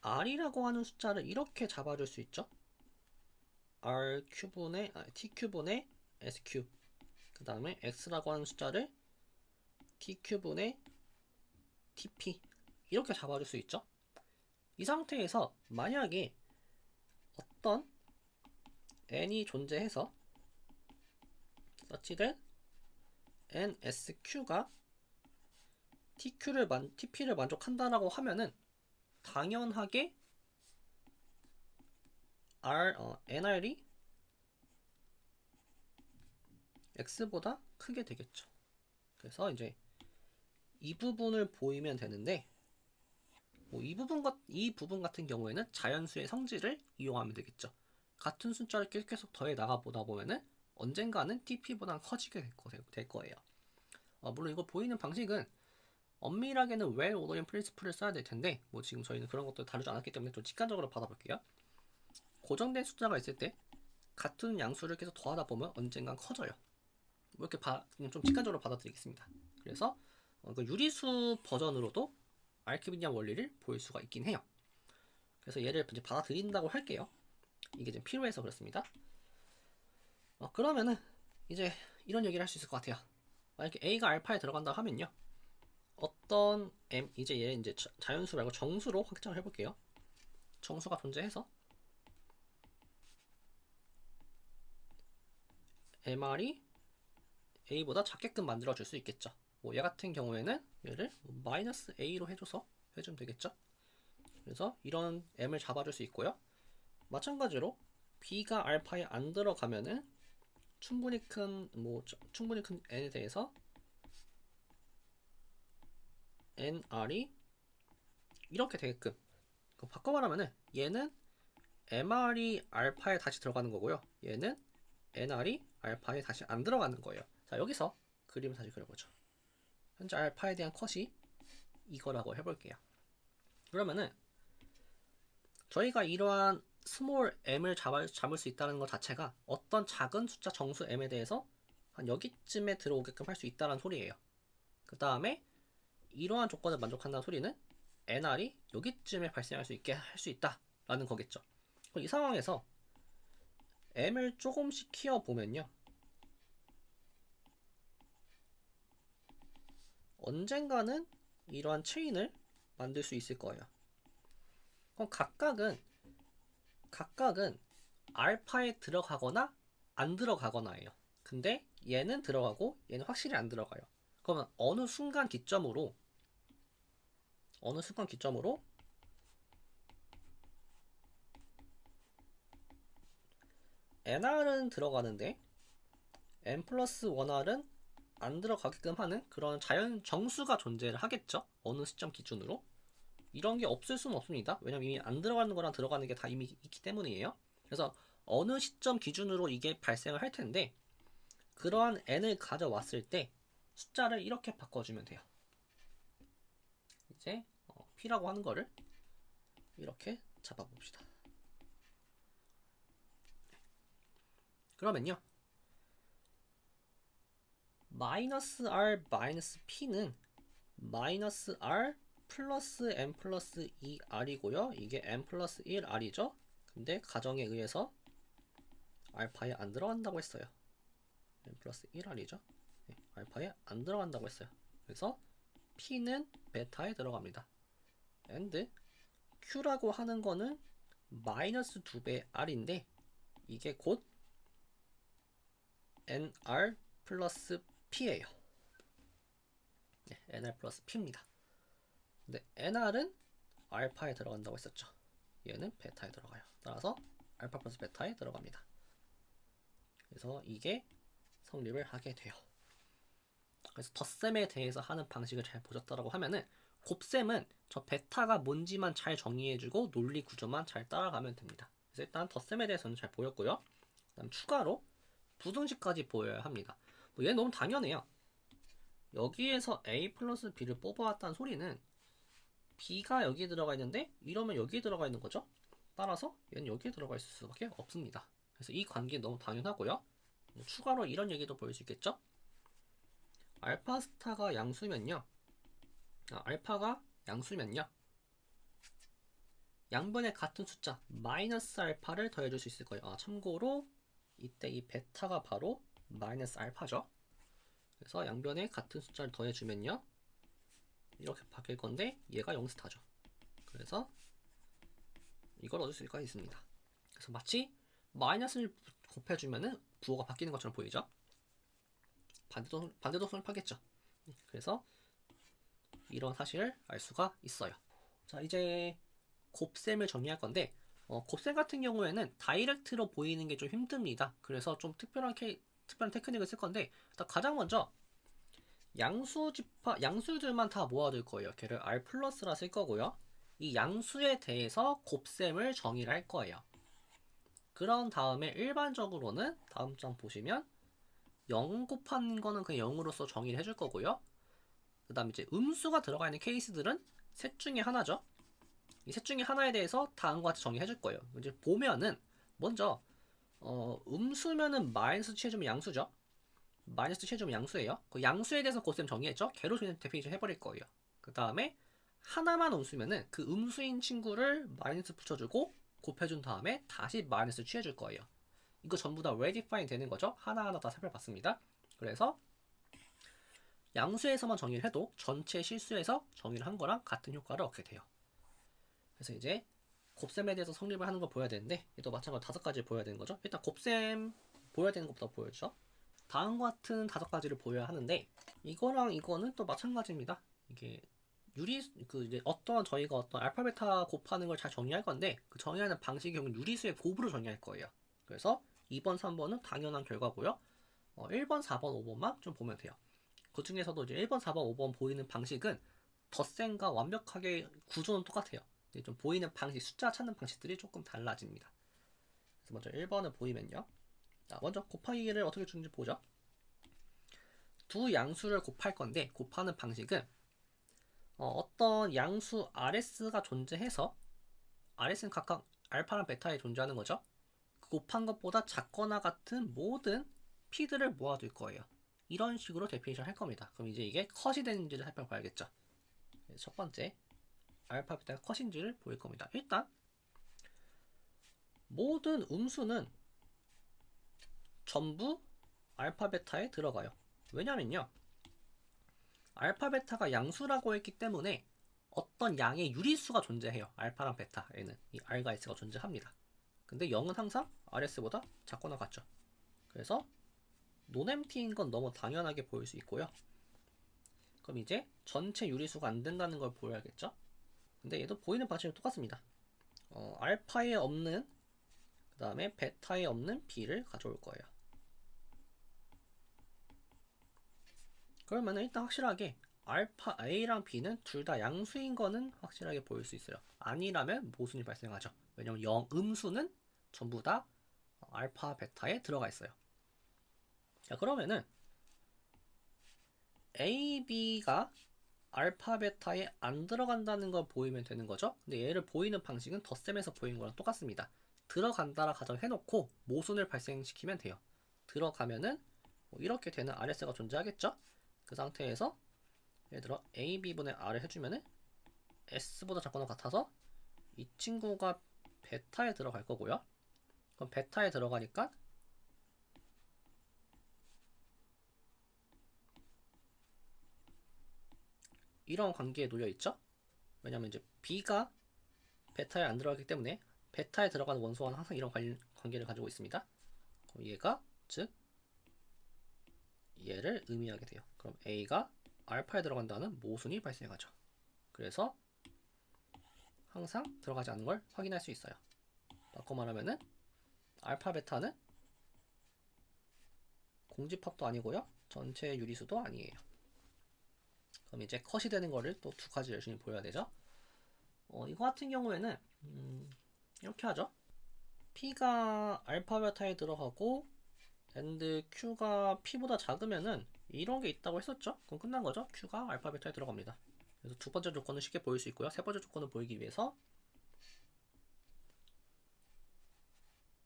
r이라고 하는 숫자를 이렇게 잡아줄 수 있죠. t분의 sq, 그 다음에 x라고 하는 숫자를 t분의 tp 이렇게 잡아줄 수 있죠. 이 상태에서 만약에 어떤 n이 존재해서 such that nsq가 tp를 만족한다라고 하면은 당연하게 nr이 x보다 크게 되겠죠. 그래서 이제 이 부분을 보이면 되는데 이 부분 같은 경우에는 자연수의 성질을 이용하면 되겠죠. 같은 숫자를 계속 더해 나가 보다 보면은 언젠가는 TP보다 커지게 될 거예요. 물론 이거 보이는 방식은 엄밀하게는 well ordering principle을 써야 될 텐데 뭐 지금 저희는 그런 것도 다루지 않았기 때문에 좀 직관적으로 받아볼게요. 고정된 숫자가 있을 때 같은 양수를 계속 더하다 보면 언젠간 커져요. 뭐 이렇게 그냥 좀 직관적으로 받아들이겠습니다. 그래서 그 유리수 버전으로도 알키미디안 원리를 보일 수가 있긴 해요. 그래서 얘를 이제 받아들인다고 할게요. 이게 좀 필요해서 그렇습니다. 그러면은 이제 이런 얘기를 할 수 있을 것 같아요. 만약에 a가 알파에 들어간다 하면요. 어떤 m, 이제 얘 이제 자연수 말고 정수로 확장을 해볼게요. 정수가 존재해서 mr이 a보다 작게끔 만들어줄 수 있겠죠. 뭐 얘 같은 경우에는 얘를 마이너스 a로 해주면 되겠죠. 그래서 이런 m을 잡아줄 수 있고요. 마찬가지로 b가 알파에 안 들어가면은 충분히 큰 n에 대해서 nr이 이렇게 되게끔 바꿔 말하면은 얘는 MR이 알파에 다시 들어가는 거고요. 얘는 NR이 알파에 다시 안 들어가는 거예요. 자, 여기서 그림을 다시 그려보죠. 현재 알파에 대한 컷이 이거라고 해볼게요. 그러면은 저희가 이러한 스몰 m을 잡을 수 있다는 것 자체가 어떤 작은 숫자 정수 m에 대해서 한 여기쯤에 들어오게끔 할 수 있다는 소리예요. 그 다음에 이러한 조건을 만족한다는 소리는 NR이 여기쯤에 발생할 수 있게 할 수 있다라는 거겠죠. 이 상황에서 m을 조금씩 키워보면요, 언젠가는 이러한 체인을 만들 수 있을 거예요. 그럼 각각은 알파에 들어가거나 안 들어가거나예요. 근데 얘는 들어가고 얘는 확실히 안 들어가요. 그러면 어느 순간 기점으로 nr은 들어가는데 n 플러스 1r은 안 들어가게끔 하는 그런 자연 정수가 존재를 하겠죠. 어느 시점 기준으로. 이런 게 없을 수는 없습니다. 왜냐면 이미 안 들어가는 거랑 들어가는 게 다 이미 있기 때문이에요. 그래서 어느 시점 기준으로 이게 발생을 할 텐데, 그러한 n을 가져왔을 때 숫자를 이렇게 바꿔주면 돼요. 이제 p라고 하는 거를 이렇게 잡아봅시다. 그러면요, 마이너스 r 마이너스 p는 마이너스 r 플러스 n 플러스 2r이고요. 이게 n 플러스 1r이죠. 근데 가정에 의해서 알파에 안 들어간다고 했어요. n 플러스 1r이죠. 네, 알파에 안 들어간다고 했어요. 그래서 p는 베타에 들어갑니다. and q라고 하는 거는 마이너스 2배 r인데 이게 곧 nr 플러스 p예요. 네, nr 플러스 p입니다. 근데 nr은 알파에 들어간다고 했었죠. 얘는 베타에 들어가요. 따라서 알파 플러스 베타에 들어갑니다. 그래서 이게 성립을 하게 돼요. 그래서 덧셈에 대해서 하는 방식을 잘 보셨다라고 하면은 곱셈은 저 베타가 뭔지만 잘 정리해주고 논리 구조만 잘 따라가면 됩니다. 그래서 일단 덧셈에 대해서는 잘 보였고요. 그다음 추가로 부등식까지 보여야 합니다. 뭐 얘는 너무 당연해요. 여기에서 a 플러스 b를 뽑아왔다는 소리는 b가 여기에 들어가 있는데 이러면 여기에 들어가 있는 거죠. 따라서 얘는 여기에 들어가 있을 수밖에 없습니다. 그래서 이 관계는 너무 당연하고요. 추가로 이런 얘기도 보일 수 있겠죠. 알파 스타가 양수면요, 알파가 양수면요, 양변에 같은 숫자 마이너스 알파를 더해줄 수 있을 거예요. 참고로 이때 이 베타가 바로 마이너스 알파죠. 그래서 양변에 같은 숫자를 더해주면요, 이렇게 바뀔 건데 얘가 0스타죠. 그래서 이걸 얻을 수가 있습니다. 그래서 마치 마이너스를 곱해주면은 부호가 바뀌는 것처럼 보이죠. 반대도 성립하겠죠. 그래서 이런 사실을 알 수가 있어요. 자, 이제 곱셈을 정리할 건데 곱셈 같은 경우에는 다이렉트로 보이는 게 좀 힘듭니다. 그래서 좀 특별한 테크닉을 쓸 건데, 일단 가장 먼저 양수들만 다 모아둘 거예요. 걔를 r 플러스라 쓸 거고요. 이 양수에 대해서 곱셈을 정의를 할 거예요. 그런 다음에 일반적으로는 다음 장 보시면 0 곱한 거는 그냥 0으로서 정의를 해줄 거고요. 그 다음에 이제 음수가 들어가 있는 케이스들은 셋 중에 하나죠. 이 셋 중에 하나에 대해서 다음과 같이 정의해 줄 거예요. 이제 보면은 먼저 음수면은 마이너스 취해주면 양수죠. 마이너스 취해주면 양수예요. 그 양수에 대해서 곱셈 정의했죠. 걔로 그냥 데피니션 해버릴 거예요. 그 다음에 하나만 음수면은 그 음수인 친구를 마이너스 붙여주고 곱해준 다음에 다시 마이너스 취해줄 거예요. 이거 전부 다 redefine 되는 거죠. 하나하나 다 살펴봤습니다. 그래서 양수에서만 정의를 해도 전체 실수에서 정의를 한 거랑 같은 효과를 얻게 돼요. 그래서 이제 곱셈에 대해서 성립을 하는 걸 보여야 되는데, 또 마찬가지로 5가지를 보여야 되는 거죠. 일단 곱셈 보여야 되는 것부터 보여주죠. 다음과 같은 5가지를 보여야 하는데, 이거랑 이거는 또 마찬가지입니다. 이게 이제 저희가 어떤 알파 베타 곱하는 걸 잘 정의할 건데, 그 정의하는 방식의 경우는 유리수의 곱으로 정의할 거예요. 그래서 2번, 3번은 당연한 결과고요. 1번, 4번, 5번만 좀 보면 돼요. 그 중에서도 이제 1번, 4번, 5번 보이는 방식은 덧셈과 완벽하게 구조는 똑같아요. 근데 좀 보이는 방식, 숫자 찾는 방식들이 조금 달라집니다. 그래서 먼저 1번을 보이면요. 자, 먼저 곱하기를 어떻게 주는지 보죠. 두 양수를 곱할 건데 곱하는 방식은 어떤 양수 RS가 존재해서 RS는 각각 알파랑 베타에 존재하는 거죠. 그 곱한 것보다 작거나 같은 모든 P들을 모아둘 거예요. 이런 식으로 데피니션 할 겁니다. 그럼 이제 이게 컷이 되는지를 살펴봐야겠죠. 첫 번째, 알파 베타가 컷인지를 보일 겁니다. 일단 모든 음수는 전부 알파 베타에 들어가요. 왜냐면요, 알파 베타가 양수라고 했기 때문에 어떤 양의 유리수가 존재해요. 알파랑 베타에는 이 R과 S가 존재합니다. 근데 0은 항상 RS보다 작거나 같죠. 그래서 논엠티인 건 너무 당연하게 보일 수 있고요. 그럼 이제 전체 유리수가 안 된다는 걸 보여야겠죠. 근데 얘도 보이는 방식은 똑같습니다. 알파에 없는, 그 다음에 베타에 없는 B를 가져올 거예요. 그러면 일단 확실하게 알파 A랑 B는 둘 다 양수인 거는 확실하게 보일 수 있어요. 아니라면 모순이 발생하죠. 왜냐면 음수는 전부 다 알파 베타에 들어가 있어요. 자, 그러면은 A, B가 알파 베타에 안 들어간다는 걸 보이면 되는 거죠. 근데 얘를 보이는 방식은 덧셈에서 보이는 거랑 똑같습니다. 들어간다라 가정해놓고 모순을 발생시키면 돼요. 들어가면은 뭐 이렇게 되는 RS가 존재하겠죠. 그 상태에서 예를 들어 A, B분의 R을 해주면은 S보다 작거나 같아서 이 친구가 베타에 들어갈 거고요. 그럼 베타에 들어가니까 이런 관계에 놓여 있죠. 왜냐면 이제 B가 베타에 안 들어가기 때문에 베타에 들어가는 원소와는 항상 이런 관계를 가지고 있습니다. 그럼 얘가 즉 얘를 의미하게 돼요. 그럼 A가 알파에 들어간다는 모순이 발생하죠. 그래서 항상 들어가지 않는 걸 확인할 수 있어요. 바꿔 말하면은 알파 베타는 공집합도 아니고요. 전체 유리수도 아니에요. 그럼 이제 컷이 되는 거를 또 두 가지 열심히 보여야 되죠. 이거 같은 경우에는 이렇게 하죠. P가 알파 베타에 들어가고 and Q가 P보다 작으면은 이런 게 있다고 했었죠. 그럼 끝난 거죠. Q가 알파 베타에 들어갑니다. 그래서 두 번째 조건은 쉽게 보일 수 있고요. 세 번째 조건을 보이기 위해서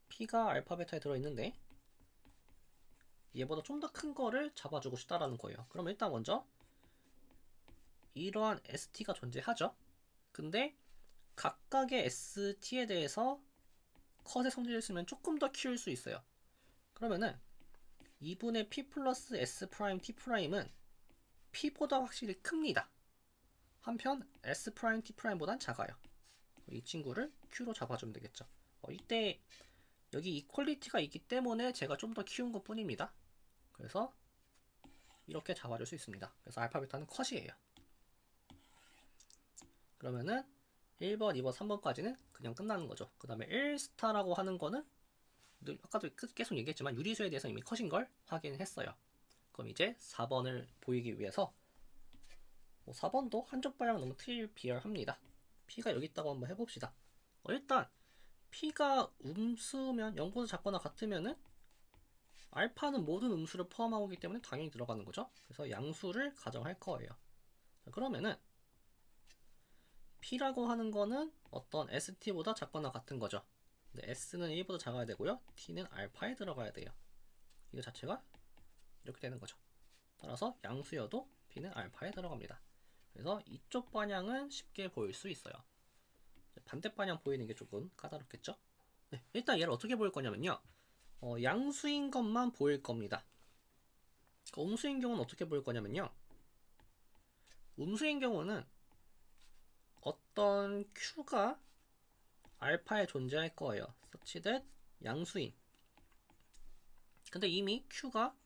P가 알파 베타에 들어있는데 얘보다 좀 더 큰 거를 잡아주고 싶다라는 거예요. 그럼 일단 먼저 이러한 ST가 존재하죠. 근데 각각의 ST에 대해서 컷의 성질을 쓰면 조금 더 키울 수 있어요. 그러면은 2분의 P 플러스 S 프라임 T 프라임은 P보다 확실히 큽니다. 한편 S 프라임 T 프라임보단 작아요. 이 친구를 Q로 잡아주면 되겠죠. 이때 여기 이퀄리티가 있기 때문에 제가 좀 더 키운 것 뿐입니다. 그래서 이렇게 잡아줄 수 있습니다. 그래서 알파 베타는 컷이에요. 그러면은 1번, 2번, 3번까지는 그냥 끝나는 거죠. 그 다음에 1스타라고 하는 거는 아까도 계속 얘기했지만 유리수에 대해서 이미 컷인 걸 확인했어요. 그럼 이제 4번을 보이기 위해서 4번도 한쪽 방향 너무 트리비얼합니다. P가 여기 있다고 한번 해봅시다. 일단 P가 음수면 0보다 작거나 같으면은 알파는 모든 음수를 포함하고 있기 때문에 당연히 들어가는 거죠. 그래서 양수를 가정할 거예요. 그러면은 P라고 하는 거는 어떤 ST보다 작거나 같은 거죠. 근데 S는 1보다 작아야 되고요. T는 알파에 들어가야 돼요. 이거 자체가 이렇게 되는 거죠. 따라서 양수여도 P는 알파에 들어갑니다. 그래서 이쪽 방향은 쉽게 보일 수 있어요. 반대 방향 보이는 게 조금 까다롭겠죠? 네, 일단 얘를 어떻게 보일 거냐면요. 양수인 것만 보일 겁니다. 음수인 경우는 어떻게 보일 거냐면요. 음수인 경우는 어떤 Q가 알파에 존재할 거예요. such that 양수인. 근데 이미 Q가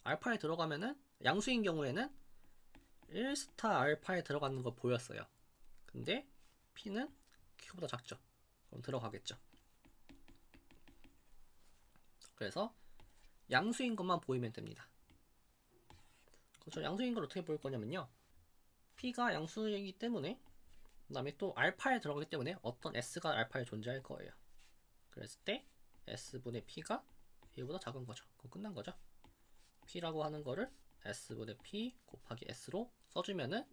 알파에 들어가면은 양수인 경우에는 1스타 알파에 들어가는 거 보였어요. 근데 P는 Q보다 작죠. 그럼 들어가겠죠. 그래서 양수인 것만 보이면 됩니다. 그렇죠. 양수인 걸 어떻게 볼 거냐면요. P가 양수이기 때문에 그 다음에 또 알파에 들어가기 때문에 어떤 s가 알파에 존재할 거예요. 그랬을 때 s분의 p가 1보다 작은 거죠. 그럼 끝난 거죠. p라고 하는 거를 s분의 p 곱하기 s로 써주면은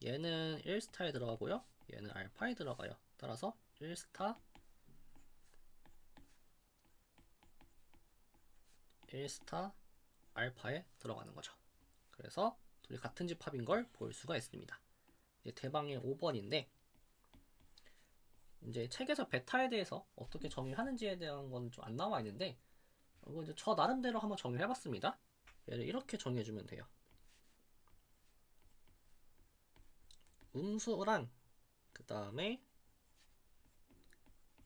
얘는 1스타에 들어가고요. 얘는 알파에 들어가요. 따라서 1스타 1스타 알파에 들어가는 거죠. 그래서 둘이 같은 집합인 걸 볼 수가 있습니다. 이제 대방의 5번인데 이제 책에서 베타에 대해서 어떻게 정의하는지에 대한 건 좀 안 나와 있는데 이거 이제 저 나름대로 한번 정의를 해봤습니다. 얘를 이렇게 정의해주면 돼요. 음수랑 그 다음에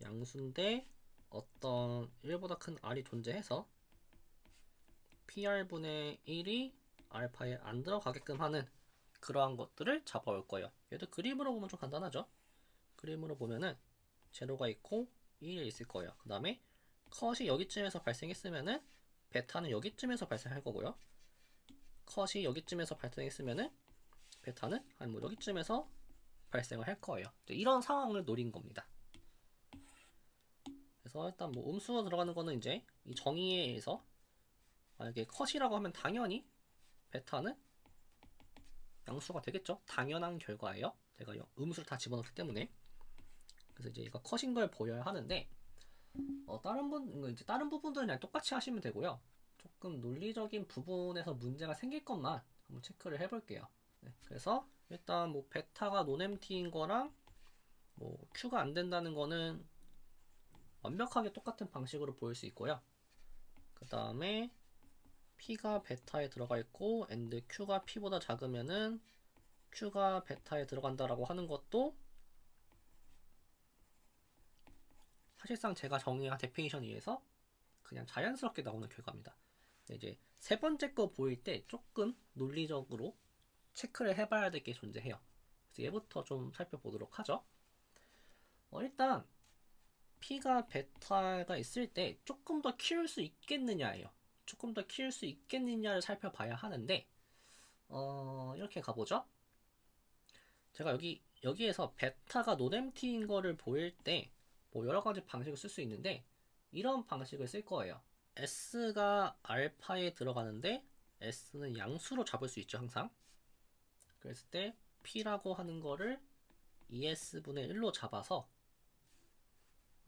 양수인데 어떤 1보다 큰 r이 존재해서 PR분의 1이 알파에 안 들어가게끔 하는 그러한 것들을 잡아올 거예요. 얘도 그림으로 보면 좀 간단하죠. 그림으로 보면은 제로가 있고 1이 있을 거예요. 그 다음에 컷이 여기쯤에서 발생했으면은 베타는 여기쯤에서 발생할 거고요. 컷이 여기쯤에서 발생했으면은 베타는 한 뭐 여기쯤에서 발생을 할 거예요. 이런 상황을 노린 겁니다. 그래서 일단 뭐 음수가 들어가는 거는 이제 이 정의에 의해서 만약에 컷이라고 하면 당연히 베타는 양수가 되겠죠. 당연한 결과예요. 제가 음수를 다 집어넣기 때문에. 그래서 이제 이거 컷인 걸 보여야 하는데 다른 부분들은 그냥 똑같이 하시면 되고요. 조금 논리적인 부분에서 문제가 생길 것만 한번 체크를 해볼게요. 네, 그래서 일단 뭐 베타가 논엠티인 거랑 뭐 Q가 안 된다는 거는 완벽하게 똑같은 방식으로 보일 수 있고요. 그 다음에 P가 베타에 들어가 있고 and Q가 P보다 작으면은 Q가 베타에 들어간다라고 하는 것도 사실상 제가 정의한 데피니션에 의해서 그냥 자연스럽게 나오는 결과입니다. 이제 세 번째 거 보일 때 조금 논리적으로 체크를 해봐야 될 게 존재해요. 그래서 얘부터 좀 살펴보도록 하죠. 일단 P가 베타가 있을 때 조금 더 키울 수 있겠느냐예요. 조금 더 키울 수 있겠느냐를 살펴봐야 하는데 이렇게 가보죠. 제가 여기에서 베타가 논엠티인 거를 보일 때 뭐 여러 가지 방식을 쓸 수 있는데 이런 방식을 쓸 거예요. S가 알파에 들어가는데 S는 양수로 잡을 수 있죠, 항상. 그랬을 때 P라고 하는 거를 2S분의 1로 잡아서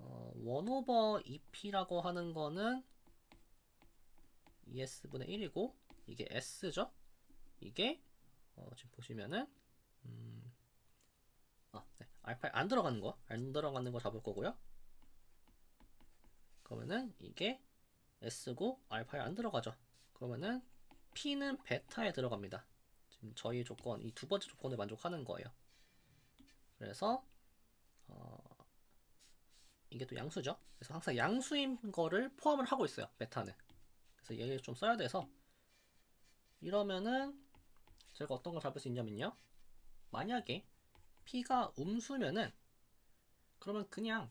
1/2P라고 하는 거는 2S분의 1이고 이게 S죠? 이게 지금 보시면은 네. 알파에 안 들어가는 거 잡을 거고요. 그러면은 이게 S고 알파에 안 들어가죠. 그러면은 P는 베타에 들어갑니다. 지금 저희 조건, 이 두 번째 조건을 만족하는 거예요. 그래서 이게 또 양수죠. 그래서 항상 양수인 거를 포함을 하고 있어요. 베타는. 그래서 얘를 좀 써야 돼서 이러면은 제가 어떤 걸 잡을 수 있냐면요. 만약에 P가 음수면은 그러면 그냥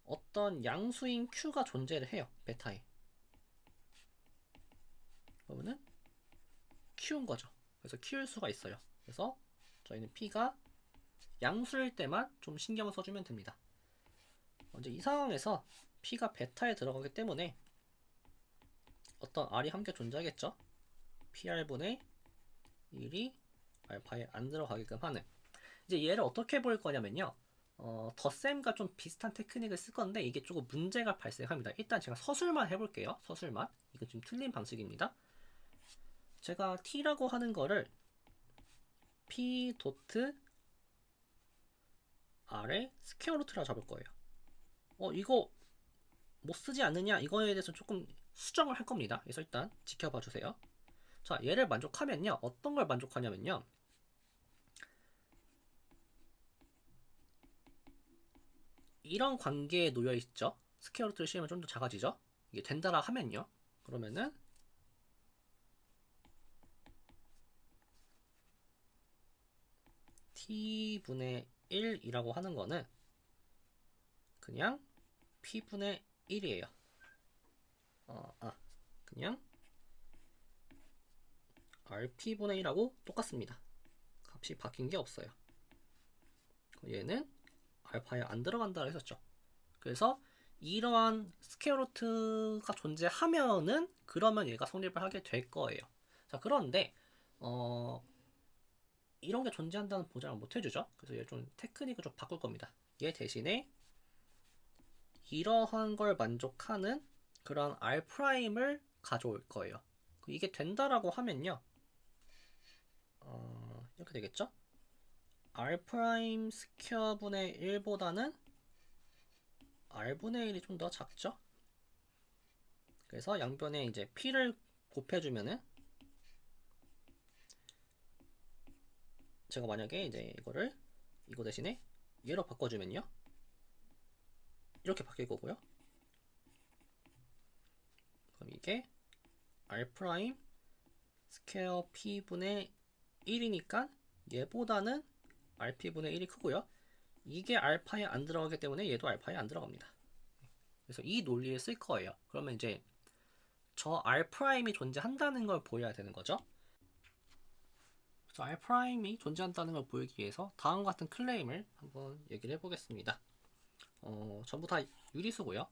어떤 양수인 Q가 존재를 해요. 베타에. 그러면은 Q인 거죠. 그래서 Q일 수가 있어요. 그래서 저희는 P가 양수일 때만 좀 신경을 써주면 됩니다. 이제 이 상황에서 P가 베타에 들어가기 때문에 어떤 R이 함께 존재하겠죠. PR분의 1이 알파에 안 들어가게끔 하는. 이제 얘를 어떻게 볼 거냐면요. 덧셈과 좀 비슷한 테크닉을 쓸 건데 이게 조금 문제가 발생합니다. 일단 제가 서술만 해볼게요. 서술만. 이건 좀 틀린 방식입니다. 제가 T라고 하는 거를 P 도트 R의 스퀘어 루트라 잡을 거예요. 이거 못 쓰지 않느냐? 이거에 대해서 조금 수정을 할 겁니다. 그래서 일단 지켜봐 주세요. 자, 얘를 만족하면요. 어떤 걸 만족하냐면요. 이런 관계에 놓여 있죠. 스퀘어 루트를 씌우면 좀 더 작아지죠. 이게 된다라 하면요. 그러면은 t분의 1이라고 하는 거는 그냥 p분의 1이에요. 그냥 rp분의 1하고 똑같습니다. 값이 바뀐 게 없어요. 얘는 알파에 안 들어간다고 했었죠. 그래서 이러한 스퀘어 루트가 존재하면은 그러면 얘가 성립을 하게 될 거예요. 자, 그런데 이런 게 존재한다는 보장을 못 해주죠. 그래서 얘 좀 테크닉을 좀 바꿀 겁니다. 얘 대신에 이러한 걸 만족하는 그런 R''을 가져올 거예요. 이게 된다라고 하면요. 이렇게 되겠죠? R' 스퀘어 분의 1보다는 R분의 1이 좀 더 작죠? 그래서 양변에 이제 P를 곱해주면은 제가 만약에 이제 이거 대신에 얘로 바꿔주면요. 이렇게 바뀔 거고요. 그럼 이게 R' 스퀘어 P분의 1이니까 얘보다는 RP분의 1이 크고요. 이게 알파에 안 들어가기 때문에 얘도 알파에 안 들어갑니다. 그래서 이 논리를 쓸 거예요. 그러면 이제 저 R'이 존재한다는 걸 보여야 되는 거죠. 그래서 R'이 존재한다는 걸 보이기 위해서 다음과 같은 클레임을 한번 얘기를 해보겠습니다. 전부 다 유리수고요.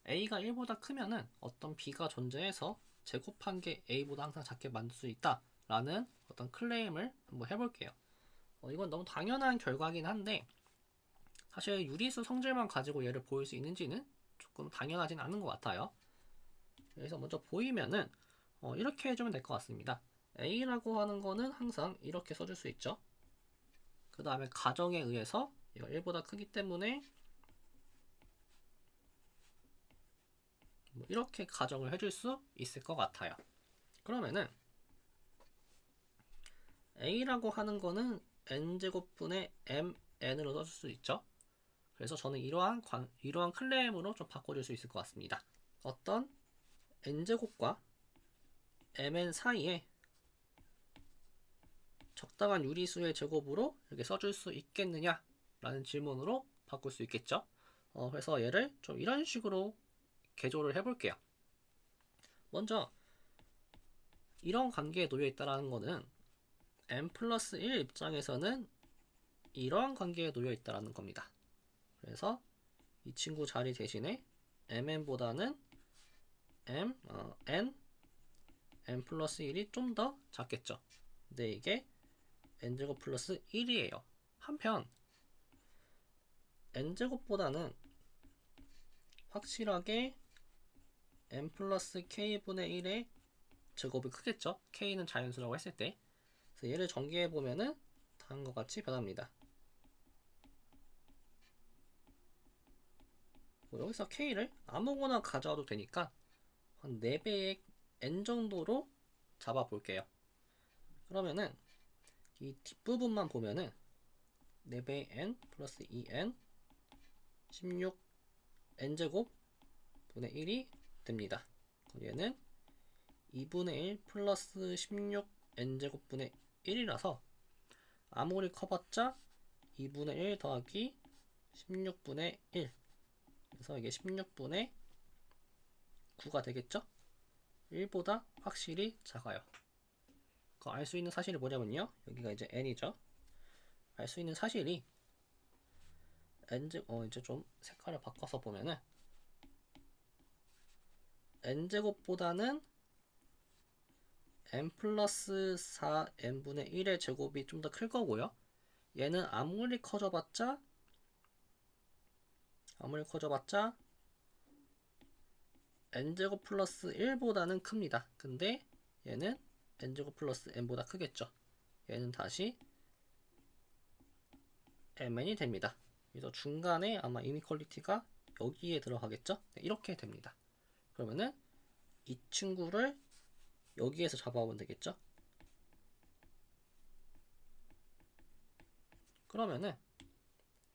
A가 1보다 크면은 어떤 B가 존재해서 제곱한 게 A보다 항상 작게 만들 수 있다 라는 어떤 클레임을 한번 해볼게요. 이건 너무 당연한 결과긴 한데 사실 유리수 성질만 가지고 얘를 보일 수 있는지는 조금 당연하진 않은 것 같아요. 그래서 먼저 보이면은 이렇게 해주면 될 것 같습니다. A라고 하는 거는 항상 이렇게 써줄 수 있죠. 그 다음에 가정에 의해서 얘가 1보다 크기 때문에 이렇게 가정을 해줄 수 있을 것 같아요. 그러면은 A라고 하는 거는 n제곱분의 mn으로 써줄 수 있죠. 그래서 저는 이러한 클레임으로 좀 바꿔줄 수 있을 것 같습니다. 어떤 n제곱과 mn 사이에 적당한 유리수의 제곱으로 이렇게 써줄 수 있겠느냐 라는 질문으로 바꿀 수 있겠죠. 그래서 얘를 좀 이런 식으로 개조를 해볼게요. 먼저 이런 관계에 놓여 있다는 거는 m 플러스 1 입장에서는 이러한 관계에 놓여 있다는 겁니다. 그래서 이 친구 자리 대신에 mn보다는 n 플러스 1이 좀 더 작겠죠. 근데 이게 n제곱 플러스 1이에요. 한편 n제곱보다는 확실하게 n 플러스 k분의 1의 제곱이 크겠죠. k는 자연수라고 했을 때. 그래서 얘를 전개해보면은 다음과 같이 변합니다. 여기서 k를 아무거나 가져와도 되니까 한 4배의 n 정도로 잡아볼게요. 그러면은 이 뒷부분만 보면은 4배의 n 플러스 2n 16 n제곱 분의 1이 됩니다. 얘는 2분의 1 플러스 16 n제곱 분의 1이라서 아무리 커봤자 2분의 1 더하기 16분의 1 그래서 이게 16분의 9가 되겠죠? 1보다 확실히 작아요. 알 수 있는 사실이 뭐냐면요. 여기가 이제 n이죠. 알 수 있는 사실이 이제 좀 색깔을 바꿔서 보면은 n제곱보다는 n 플러스 4n분의 1의 제곱이 좀 더 클 거고요. 얘는 아무리 커져봤자 n제곱 플러스 1보다는 큽니다. 근데 얘는 n제곱 플러스 n보다 크겠죠. 얘는 다시 mn이 됩니다. 그래서 중간에 아마 이니퀄리티가 여기에 들어가겠죠. 네, 이렇게 됩니다. 그러면은 이 친구를 여기에서 잡아오면 되겠죠. 그러면은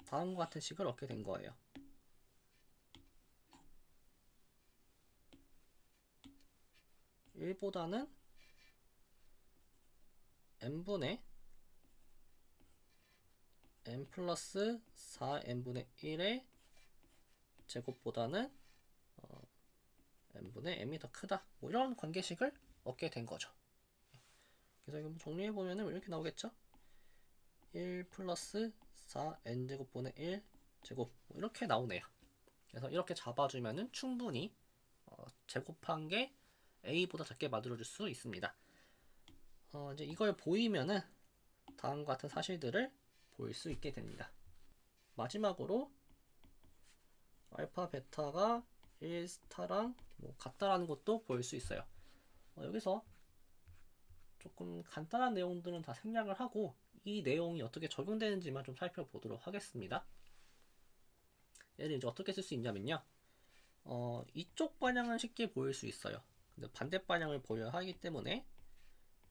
다음과 같은 식을 얻게 된 거예요. (1보다는) n분의 n 플러스 4n분의 1의 제곱보다는 n분의 m이 더 크다. 뭐 이런 관계식을 얻게 된 거죠. 그래서 이거 정리해보면 이렇게 나오겠죠. 1 플러스 4 n제곱분의 1 제곱 뭐 이렇게 나오네요. 그래서 이렇게 잡아주면은 충분히 제곱한 게 a보다 작게 만들어줄 수 있습니다. 이제 이걸 보이면은 다음과 같은 사실들을 볼 수 있게 됩니다. 마지막으로 알파 베타가 1스타랑 뭐 같다라는 것도 보일 수 있어요. 여기서 조금 간단한 내용들은 다 생략을 하고 이 내용이 어떻게 적용되는지만 좀 살펴보도록 하겠습니다. 얘를 이제 어떻게 쓸 수 있냐면요. 이쪽 방향은 쉽게 보일 수 있어요. 근데 반대 방향을 보여야 하기 때문에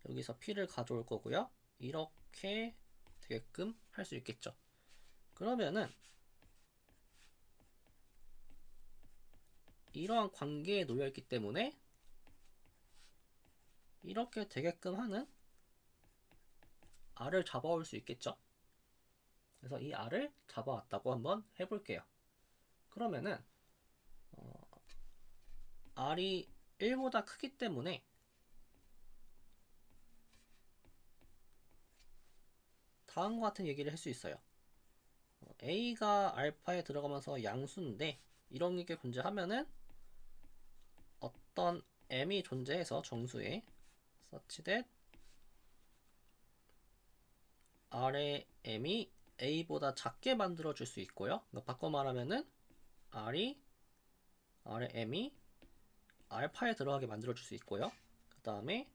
여기서 P를 가져올 거고요. 이렇게 되게끔 할 수 있겠죠. 그러면은 이러한 관계에 놓여 있기 때문에 이렇게 되게끔 하는 R을 잡아올 수 있겠죠. 그래서 이 R을 잡아왔다고 한번 해볼게요. 그러면은 R이 1보다 크기 때문에 다음과 같은 얘기를 할 수 있어요. A가 알파에 들어가면서 양수인데 이런 게 존재하면은 어떤 M이 존재해서 정수에 such that R의 M이 A보다 작게 만들어줄 수 있고요. 바꿔 말하면은 R의 M이 알파에 들어가게 만들어줄 수 있고요. 그 다음에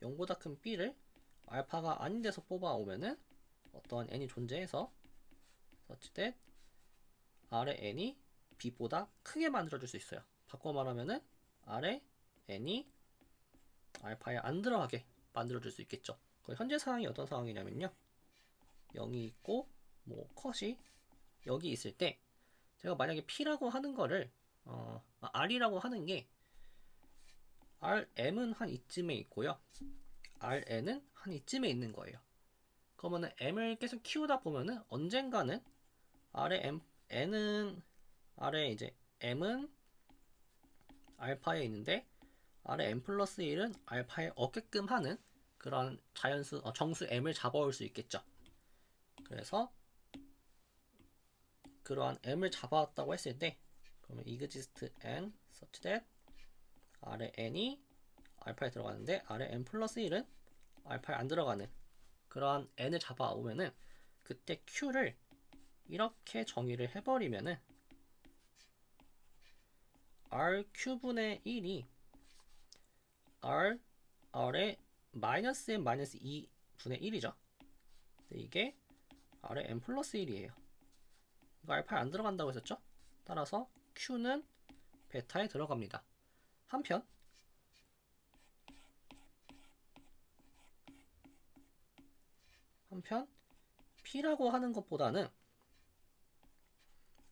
0보다 큰 B를 알파가 아닌 데서 뽑아오면은 어떠한 N이 존재해서 such that R의 N이 B보다 크게 만들어줄 수 있어요. 바꿔 말하면은 R의 N이 알파에 안 들어가게 만들어줄 수 있겠죠. 현재 상황이 어떤 상황이냐면요. 0이 있고 뭐 컷이 여기 있을 때 제가 만약에 P라고 하는 거를 R이라고 하는 게 RM은 한 이쯤에 있고요. RN은 한 이쯤에 있는 거예요. 그러면은 M을 계속 키우다 보면은 언젠가는 R의 N은 R의 이제 M은 알파에 있는데 R의 M 플러스 1은 알파에 없게끔 하는 그런 자연수 정수 M을 잡아올 수 있겠죠. 그래서 그러한 M을 잡아왔다고 했을 때 그러면 exist N such that R의 N이 알파에 들어가는데 R의 N 플러스 1은 알파에 안 들어가는 그러한 N을 잡아오면은 그때 Q를 이렇게 정의를 해버리면은 RQ분의 1이 R의 마이너스 M 마이너스 2분의 1이죠. 이게 R의 M 플러스 1이에요. 이거 알파에 안 들어간다고 했었죠? 따라서 Q는 베타에 들어갑니다. 한편 P라고 하는 것보다는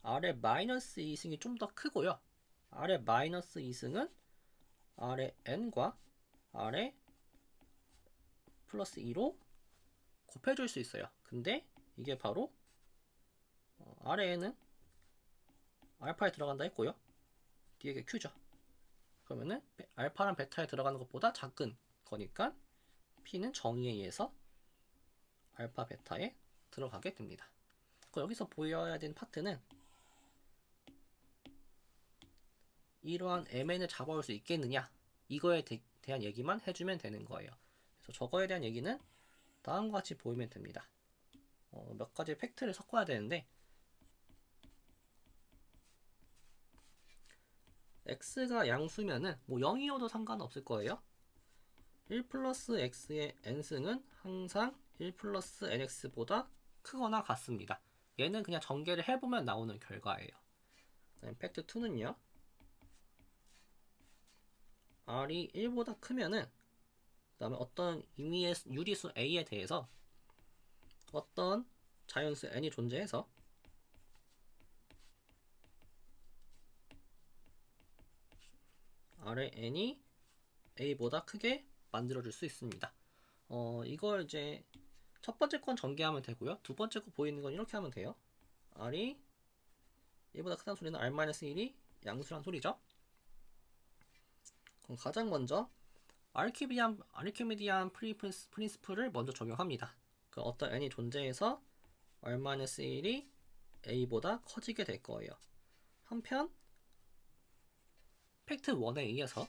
R의 마이너스 2승이 좀 더 크고요. R의 마이너스 2승은 R의 N과 R의 플러스 2로 곱해줄 수 있어요. 근데 이게 바로 R의 N은 알파에 들어간다 했고요. 뒤에 게 Q죠. 그러면은 알파랑 베타에 들어가는 것보다 작은 거니까 P는 정의에 의해서 알파 베타에 들어가게 됩니다. 여기서 보여야 되는 파트는 이러한 MN을 잡아올 수 있겠느냐 이거에 대한 얘기만 해주면 되는 거예요. 그래서 저거에 대한 얘기는 다음과 같이 보이면 됩니다. 몇 가지 팩트를 섞어야 되는데 x가 양수면은 뭐 0이어도 상관없을 거예요. 1 플러스 x의 n승은 항상 1 플러스 nx보다 크거나 같습니다. 얘는 그냥 전개를 해보면 나오는 결과예요. 팩트 2는요. r이 1보다 크면은 그 다음에 어떤 임의의 유리수 a에 대해서 어떤 자연수 n이 존재해서 R의 n이 a보다 크게 만들어줄 수 있습니다. 이걸 이제 첫 번째 건 전개하면 되고요. 두 번째 거 보이는 건 이렇게 하면 돼요. R이 1보다 크다는 소리는 R-1이 양수란 소리죠. 그럼 가장 먼저 아르키미디안 프린시플을 먼저 적용합니다. 그 어떤 n이 존재해서 R-1이 A보다 커지게 될 거예요. 한편 팩트 1에 의해서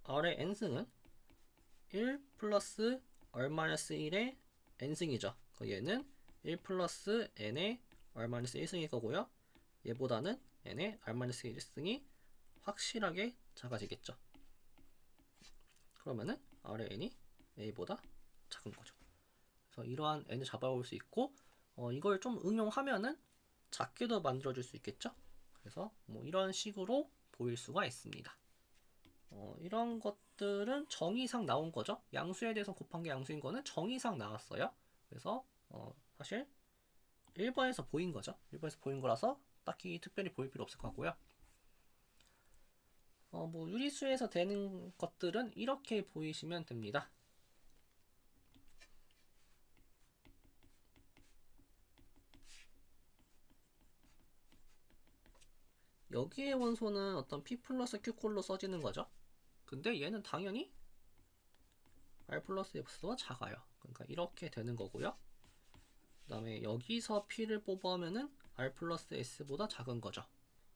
R의 n승은 1 플러스 R-1의 n승이죠. 얘는 1 플러스 n의 R-1승일 거고요. 얘보다는 n의 R-1승이 확실하게 작아지겠죠. 그러면은 R의 n이 A보다 작은 거죠. 그래서 이러한 n을 잡아올 수 있고, 이걸 좀 응용하면은 작게도 만들어줄 수 있겠죠. 그래서 뭐 이런 식으로 보일 수가 있습니다. 이런 것들은 정의상 나온 거죠. 양수에 대해서 곱한 게 양수인 거는 정의상 나왔어요. 그래서 사실 1번에서 보인 거죠. 1번에서 보인 거라서 딱히 특별히 보일 필요 없을 것 같고요. 뭐 유리수에서 되는 것들은 이렇게 보이시면 됩니다. 여기의 원소는 어떤 P 플러스 Q꼴로 써지는 거죠. 근데 얘는 당연히 R 플러스 F보다 작아요. 그러니까 이렇게 되는 거고요. 그 다음에 여기서 P를 뽑아오면은 R 플러스 S보다 작은 거죠.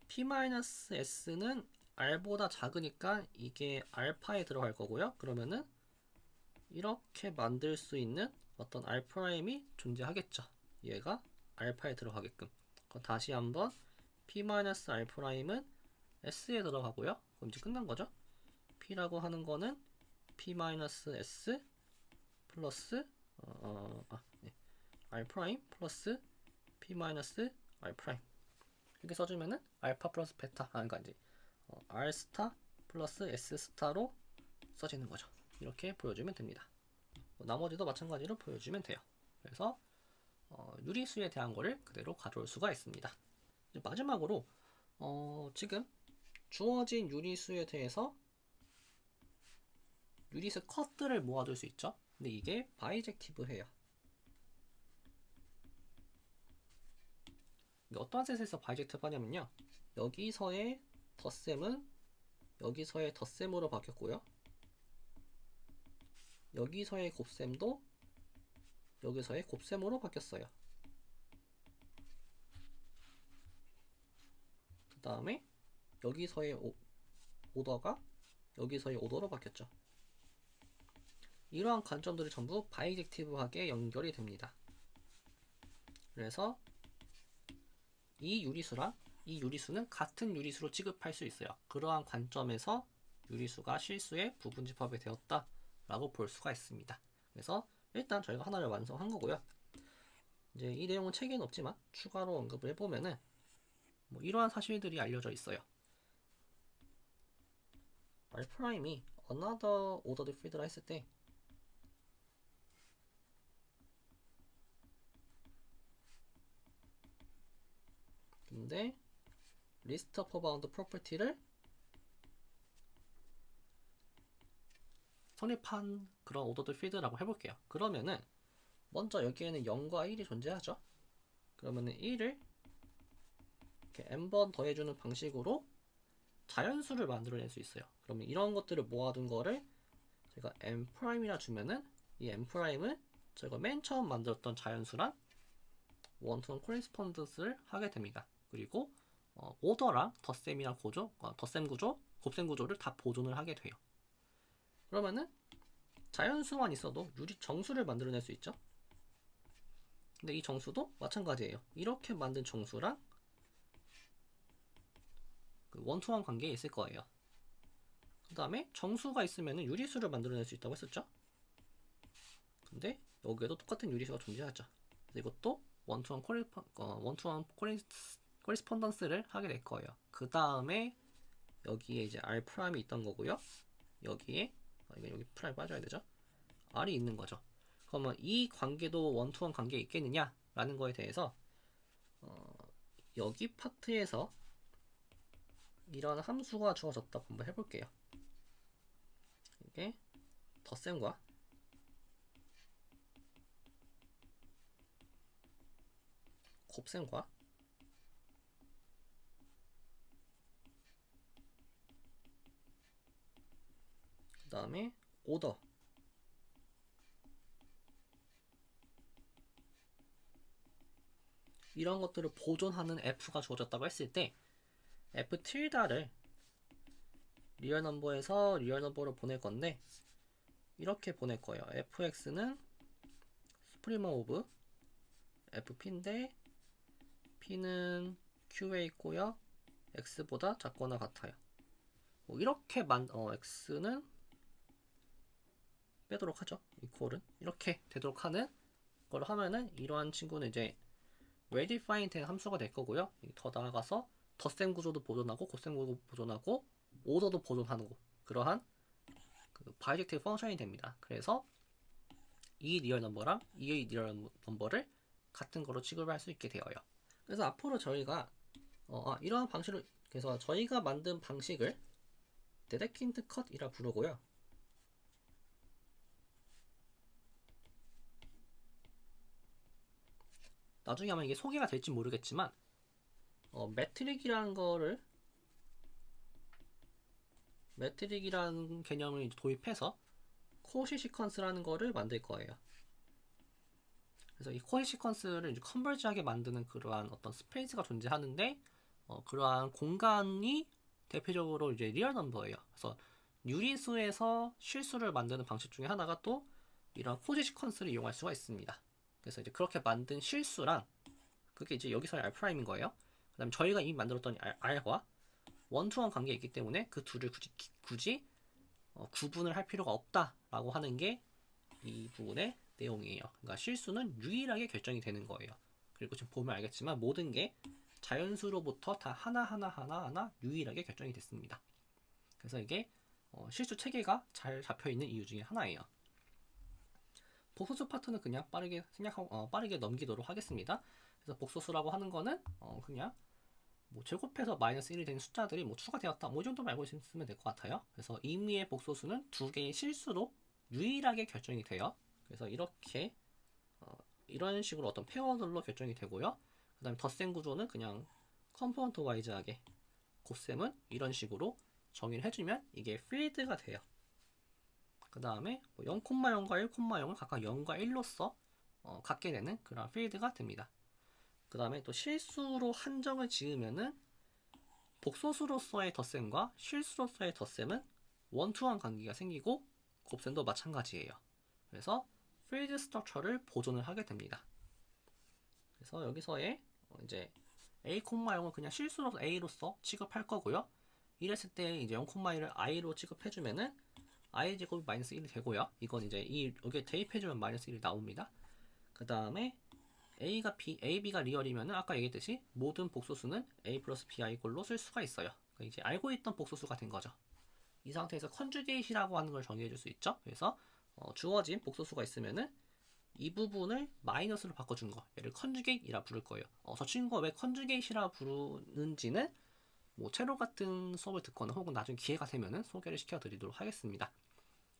P 마이너스 S는 R보다 작으니까 이게 알파에 들어갈 거고요. 그러면은 이렇게 만들 수 있는 어떤 R'이 존재하겠죠. 얘가 알파에 들어가게끔. 그럼 다시 한번 P-R'은 S에 들어가고요. 그럼 이제 끝난 거죠. P라고 하는 거는 P-S 플러스 네. R' 플러스 P-R' 이렇게 써주면은 알파 플러스 베타 그러니까 이제 R 스타 플러스 S 스타로 써지는 거죠. 이렇게 보여주면 됩니다. 나머지도 마찬가지로 보여주면 돼요. 그래서 유리수에 대한 거를 그대로 가져올 수가 있습니다. 이제 마지막으로 지금 주어진 유리수에 대해서 유리수 컷들을 모아둘 수 있죠. 근데 이게 바이젝티브해요. 어떠한 셋에서 바이젝티브 하냐면요. 여기서의 덧셈은 여기서의 덧셈으로 바뀌었고요. 여기서의 곱셈도 여기서의 곱셈으로 바뀌었어요. 그 다음에 여기서의 오더가 여기서의 오더로 바뀌었죠. 이러한 관점들이 전부 바이젝티브하게 연결이 됩니다. 그래서 이 유리수랑 이 유리수는 같은 유리수로 취급할 수 있어요. 그러한 관점에서 유리수가 실수의 부분집합이 되었다 라고 볼 수가 있습니다. 그래서 일단 저희가 하나를 완성한 거고요. 이제 이 내용은 책에는 없지만 추가로 언급을 해보면은 뭐 이러한 사실들이 알려져 있어요. R'이 another ordered field라 했을 때 근데 list of bound property를 성립한 그런 ordered field라고 해볼게요. 그러면은 먼저 여기에는 0과 1이 존재하죠. 그러면은 1을 이렇게 n번 더해주는 방식으로 자연수를 만들어낼 수 있어요. 그러면 이런 것들을 모아둔 거를 제가 n'이라 주면은 이 n'은 제가 맨 처음 만들었던 자연수랑 원투원 코레스폰던스를 하게 됩니다. 그리고 오더랑 덧셈이랑 구조, 덧셈 구조, 곱셈 구조를 다 보존을 하게 돼요. 그러면은 자연수만 있어도 유리 정수를 만들어낼 수 있죠. 근데 이 정수도 마찬가지예요. 이렇게 만든 정수랑 그 원투원 관계에 있을 거예요. 그 다음에 정수가 있으면 유리수를 만들어낼 수 있다고 했었죠. 근데 여기에도 똑같은 유리수가 존재하죠. 그래서 이것도 원투원 코레스폰던스를 하게 될 거예요. 그 다음에 여기에 이제 R'이 있던 거고요. 여기에 이거 여기 프라임 빠져야 되죠. R이 있는 거죠. 그러면 이 관계도 원투원 관계에 있겠느냐 라는 거에 대해서 여기 파트에서 이런 함수가 주어졌다고 한번 해볼게요. 이게 덧셈과 곱셈과 그 다음에 오더 이런 것들을 보존하는 f가 주어졌다고 했을 때 f 틸다를 리얼 넘버에서 리얼 넘버로 보낼 건데 이렇게 보낼 거예요. fx는 스프리머 오브 fp인데 p는 q에 있고요. x보다 작거나 같아요. 뭐 이렇게 x는 빼도록 하죠. 이퀄은 이렇게 되도록 하는 걸 하면은 이러한 친구는 이제 well-defined 된 함수가 될 거고요. 더 나아가서 덧셈 구조도 보존하고 곱셈 구조도 보존하고 오더도 보존하고 그러한 그 바이젝티브 펑션이 됩니다. 그래서 이 리얼 넘버랑 이 리얼 넘버를 같은 거로 취급할 수 있게 되어요. 그래서 앞으로 저희가 이러한 방식을 그래서 저희가 만든 방식을 데데킨드 컷이라 부르고요. 나중에 아마 이게 소개가 될지 모르겠지만 매트릭이라는 개념을 도입해서 코시 시퀀스라는 거를 만들 거예요. 그래서 이 코시 시퀀스를 이제 컨버지하게 만드는 그러한 어떤 스페이스가 존재하는데 그러한 공간이 대표적으로 이제 리얼 넘버예요. 그래서 유리수에서 실수를 만드는 방식 중에 하나가 또 이런 코시 시퀀스를 이용할 수가 있습니다. 그래서 이제 그렇게 만든 실수랑 그게 이제 여기서의 R'인 거예요. 그 다음에 저희가 이미 만들었던 R과 원투원 관계가 있기 때문에 그 둘을 굳이 구분을 할 필요가 없다라고 하는 게 이 부분의 내용이에요. 그러니까 실수는 유일하게 결정이 되는 거예요. 그리고 지금 보면 알겠지만 모든 게 자연수로부터 다 하나 유일하게 결정이 됐습니다. 그래서 이게 실수 체계가 잘 잡혀있는 이유 중에 하나예요. 복소수 파트는 그냥 빠르게 생략하고 빠르게 넘기도록 하겠습니다. 그래서 복소수라고 하는 거는 그냥 뭐 제곱해서 마이너스 1이 된 숫자들이 뭐 추가되었다 뭐 이 정도만 알고 있으면 될 것 같아요. 그래서 임의의 복소수는 두 개의 실수로 유일하게 결정이 돼요. 그래서 이렇게 이런 식으로 어떤 페어들로 결정이 되고요. 그 다음에 덧셈 구조는 그냥 컴포넌트 와이즈하게 곱셈은 이런 식으로 정의를 해주면 이게 필드가 돼요. 그 다음에 뭐 0,0과 1,0을 각각 0과 1로서 갖게 되는 그런 필드가 됩니다. 그 다음에 또 실수로 한정을 지으면은 복소수로서의 덧셈과 실수로서의 덧셈은 원투원 관계가 생기고 곱셈도 마찬가지예요. 그래서 필드 스트럭처를 보존을 하게 됩니다. 그래서 여기서의 이제 a, 0을 그냥 실수로 a로서 취급할 거고요. 이랬을 때 이제 0,1을 i로 취급해주면은 i 제곱이 마이너스 1이 되고요. 이건 이제 여기에 대입해주면 마이너스 1이 나옵니다. 그 다음에 ab가 리얼이면은 아까 얘기했듯이 모든 복소수는 a 플러스 bi 꼴로 쓸 수가 있어요. 그러니까 이제 알고 있던 복소수가 된 거죠. 이 상태에서 컨주게이트라고 하는 걸 정의해 줄 수 있죠. 그래서 주어진 복소수가 있으면은 이 부분을 마이너스로 바꿔준 거, 얘를 컨주게이트이라 부를 거예요. 저 친구가 왜 컨주게이트라 부르는지는 뭐 채로 같은 수업을 듣거나 혹은 나중에 기회가 되면은 소개를 시켜드리도록 하겠습니다.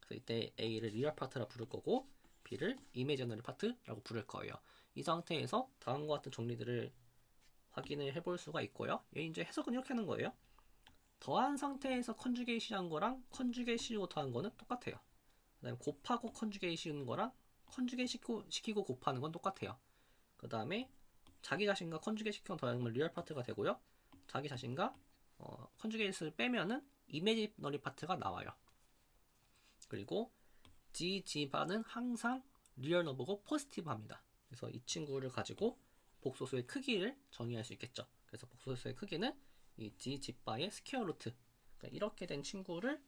그래서 이때 A를 리얼 파트라 부를 거고 B를 이미지너리 파트라고 부를 거예요. 이 상태에서 다음과 같은 정리들을 확인을 해볼 수가 있고요. 얘 이제 해석은 이렇게 하는 거예요. 더한 상태에서 컨주게이션 한 거랑 컨주게이시고 더한 거는 똑같아요. 그 다음에 곱하고 컨주게이트 씌우는 거랑 컨주게이트 시키고 곱하는 건 똑같아요. 그 다음에 자기 자신과 컨주게이트 시키고 더하면 리얼 파트가 되고요. 자기 자신과 컨주게이트를 빼면은 이미지너리 파트가 나와요. 그리고 G바는 항상 리얼 넘버고 포지티브합니다. 그래서 이 친구를 가지고 복소수의 크기를 정의할 수 있겠죠. 그래서 복소수의 크기는 이 G바의 스퀘어 루트, 그러니까 이렇게 된 친구를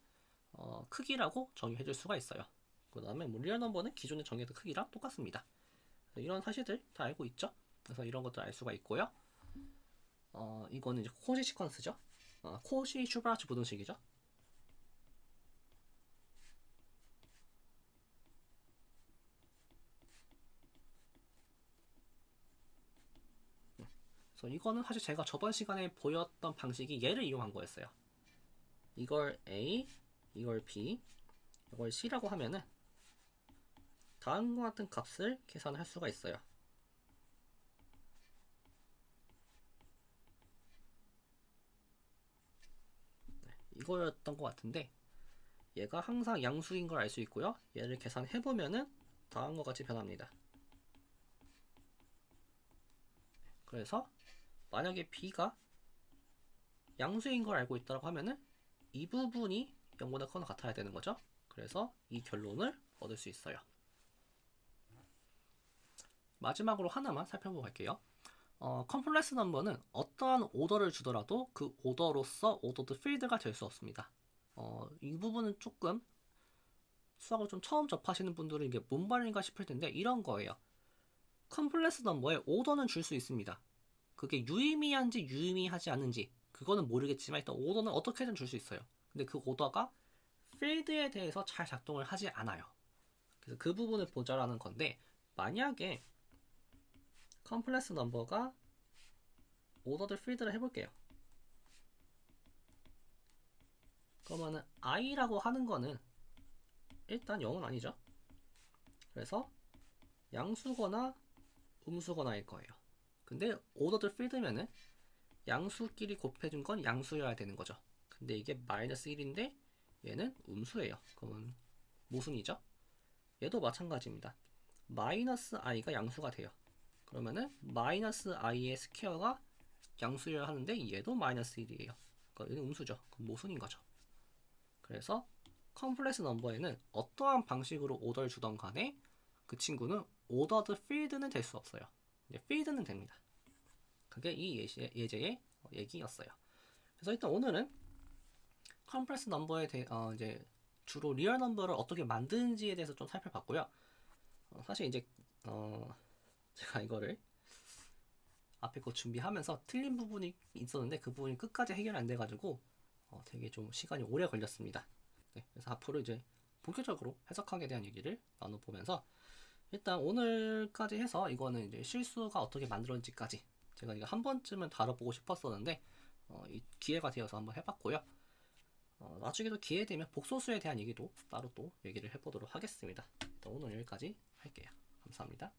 크기라고 정의해 줄 수가 있어요. 그 다음에 뭐 리얼 넘버는 기존에 정의했던 크기랑 똑같습니다. 이런 사실들 다 알고 있죠. 그래서 이런 것들 알 수가 있고요. 이거는 이제 코시 시퀀스죠. 코시 슈바르츠 부등식이죠. 그래서 이거는 사실 제가 저번 시간에 보였던 방식이 얘를 이용한 거였어요. 이걸 A, 이걸 B, 이걸 C라고 하면은 다음과 같은 값을 계산할 수가 있어요. 이거였던 것 같은데 얘가 항상 양수인 걸 알 수 있고요. 얘를 계산해보면은 다음과 같이 변합니다. 그래서 만약에 b가 양수인 걸 알고 있다고 하면은 이 부분이 0보다 커나 같아야 되는 거죠. 그래서 이 결론을 얻을 수 있어요. 마지막으로 하나만 살펴보고 갈게요. 컴플렉스 넘버는 어떠한 오더를 주더라도 그 오더로서 오더드 필드가 될 수 없습니다. 이 부분은 조금 수학을 좀 처음 접하시는 분들은 이게 뭔 말인가 싶을 텐데 이런 거예요. 컴플렉스 넘버에 오더는 줄 수 있습니다. 그게 유의미한지 유의미하지 않은지 그거는 모르겠지만 일단 오더는 어떻게든 줄 수 있어요. 근데 그 오더가 필드에 대해서 잘 작동을 하지 않아요. 그래서 그 부분을 보자라는 건데 만약에 컴플렉스 넘버가 오더드 필드를 해볼게요. 그러면은 i라고 하는 거는 일단 0은 아니죠. 그래서 양수거나 음수거나일 거예요. 근데 오더드 필드면은 양수끼리 곱해준 건 양수여야 되는 거죠. 근데 이게 마이너스 1인데 얘는 음수예요. 그러면 모순이죠. 얘도 마찬가지입니다. 마이너스 i가 양수가 돼요. 그러면은 마이너스 i의 스퀘어가 양수여야 하는데 얘도 마이너스 1이에요. 그러니까 얘는 음수죠. 그럼 모순인 거죠. 그래서 컴플렉스 넘버에는 어떠한 방식으로 오더를 주던 간에 그 친구는 오더드 필드는 될 수 없어요. 이제 필드는 됩니다. 그게 이 예제의 얘기였어요. 그래서 일단 오늘은 컴플렉스 넘버에 대해 이제 주로 리얼 넘버를 어떻게 만드는지에 대해서 좀 살펴봤고요. 사실 이제 제가 이거를 앞에 거 준비하면서 틀린 부분이 있었는데 그 부분이 끝까지 해결 안 돼가지고 되게 좀 시간이 오래 걸렸습니다. 네, 그래서 앞으로 이제 본격적으로 해석학에 대한 얘기를 나눠보면서 일단 오늘까지 해서 이거는 이제 실수가 어떻게 만들어진지까지 제가 이거 한 번쯤은 다뤄보고 싶었었는데 이 기회가 되어서 한번 해봤고요. 나중에도 기회 되면 복소수에 대한 얘기도 따로 또 얘기를 해보도록 하겠습니다. 일단 오늘 여기까지 할게요. 감사합니다.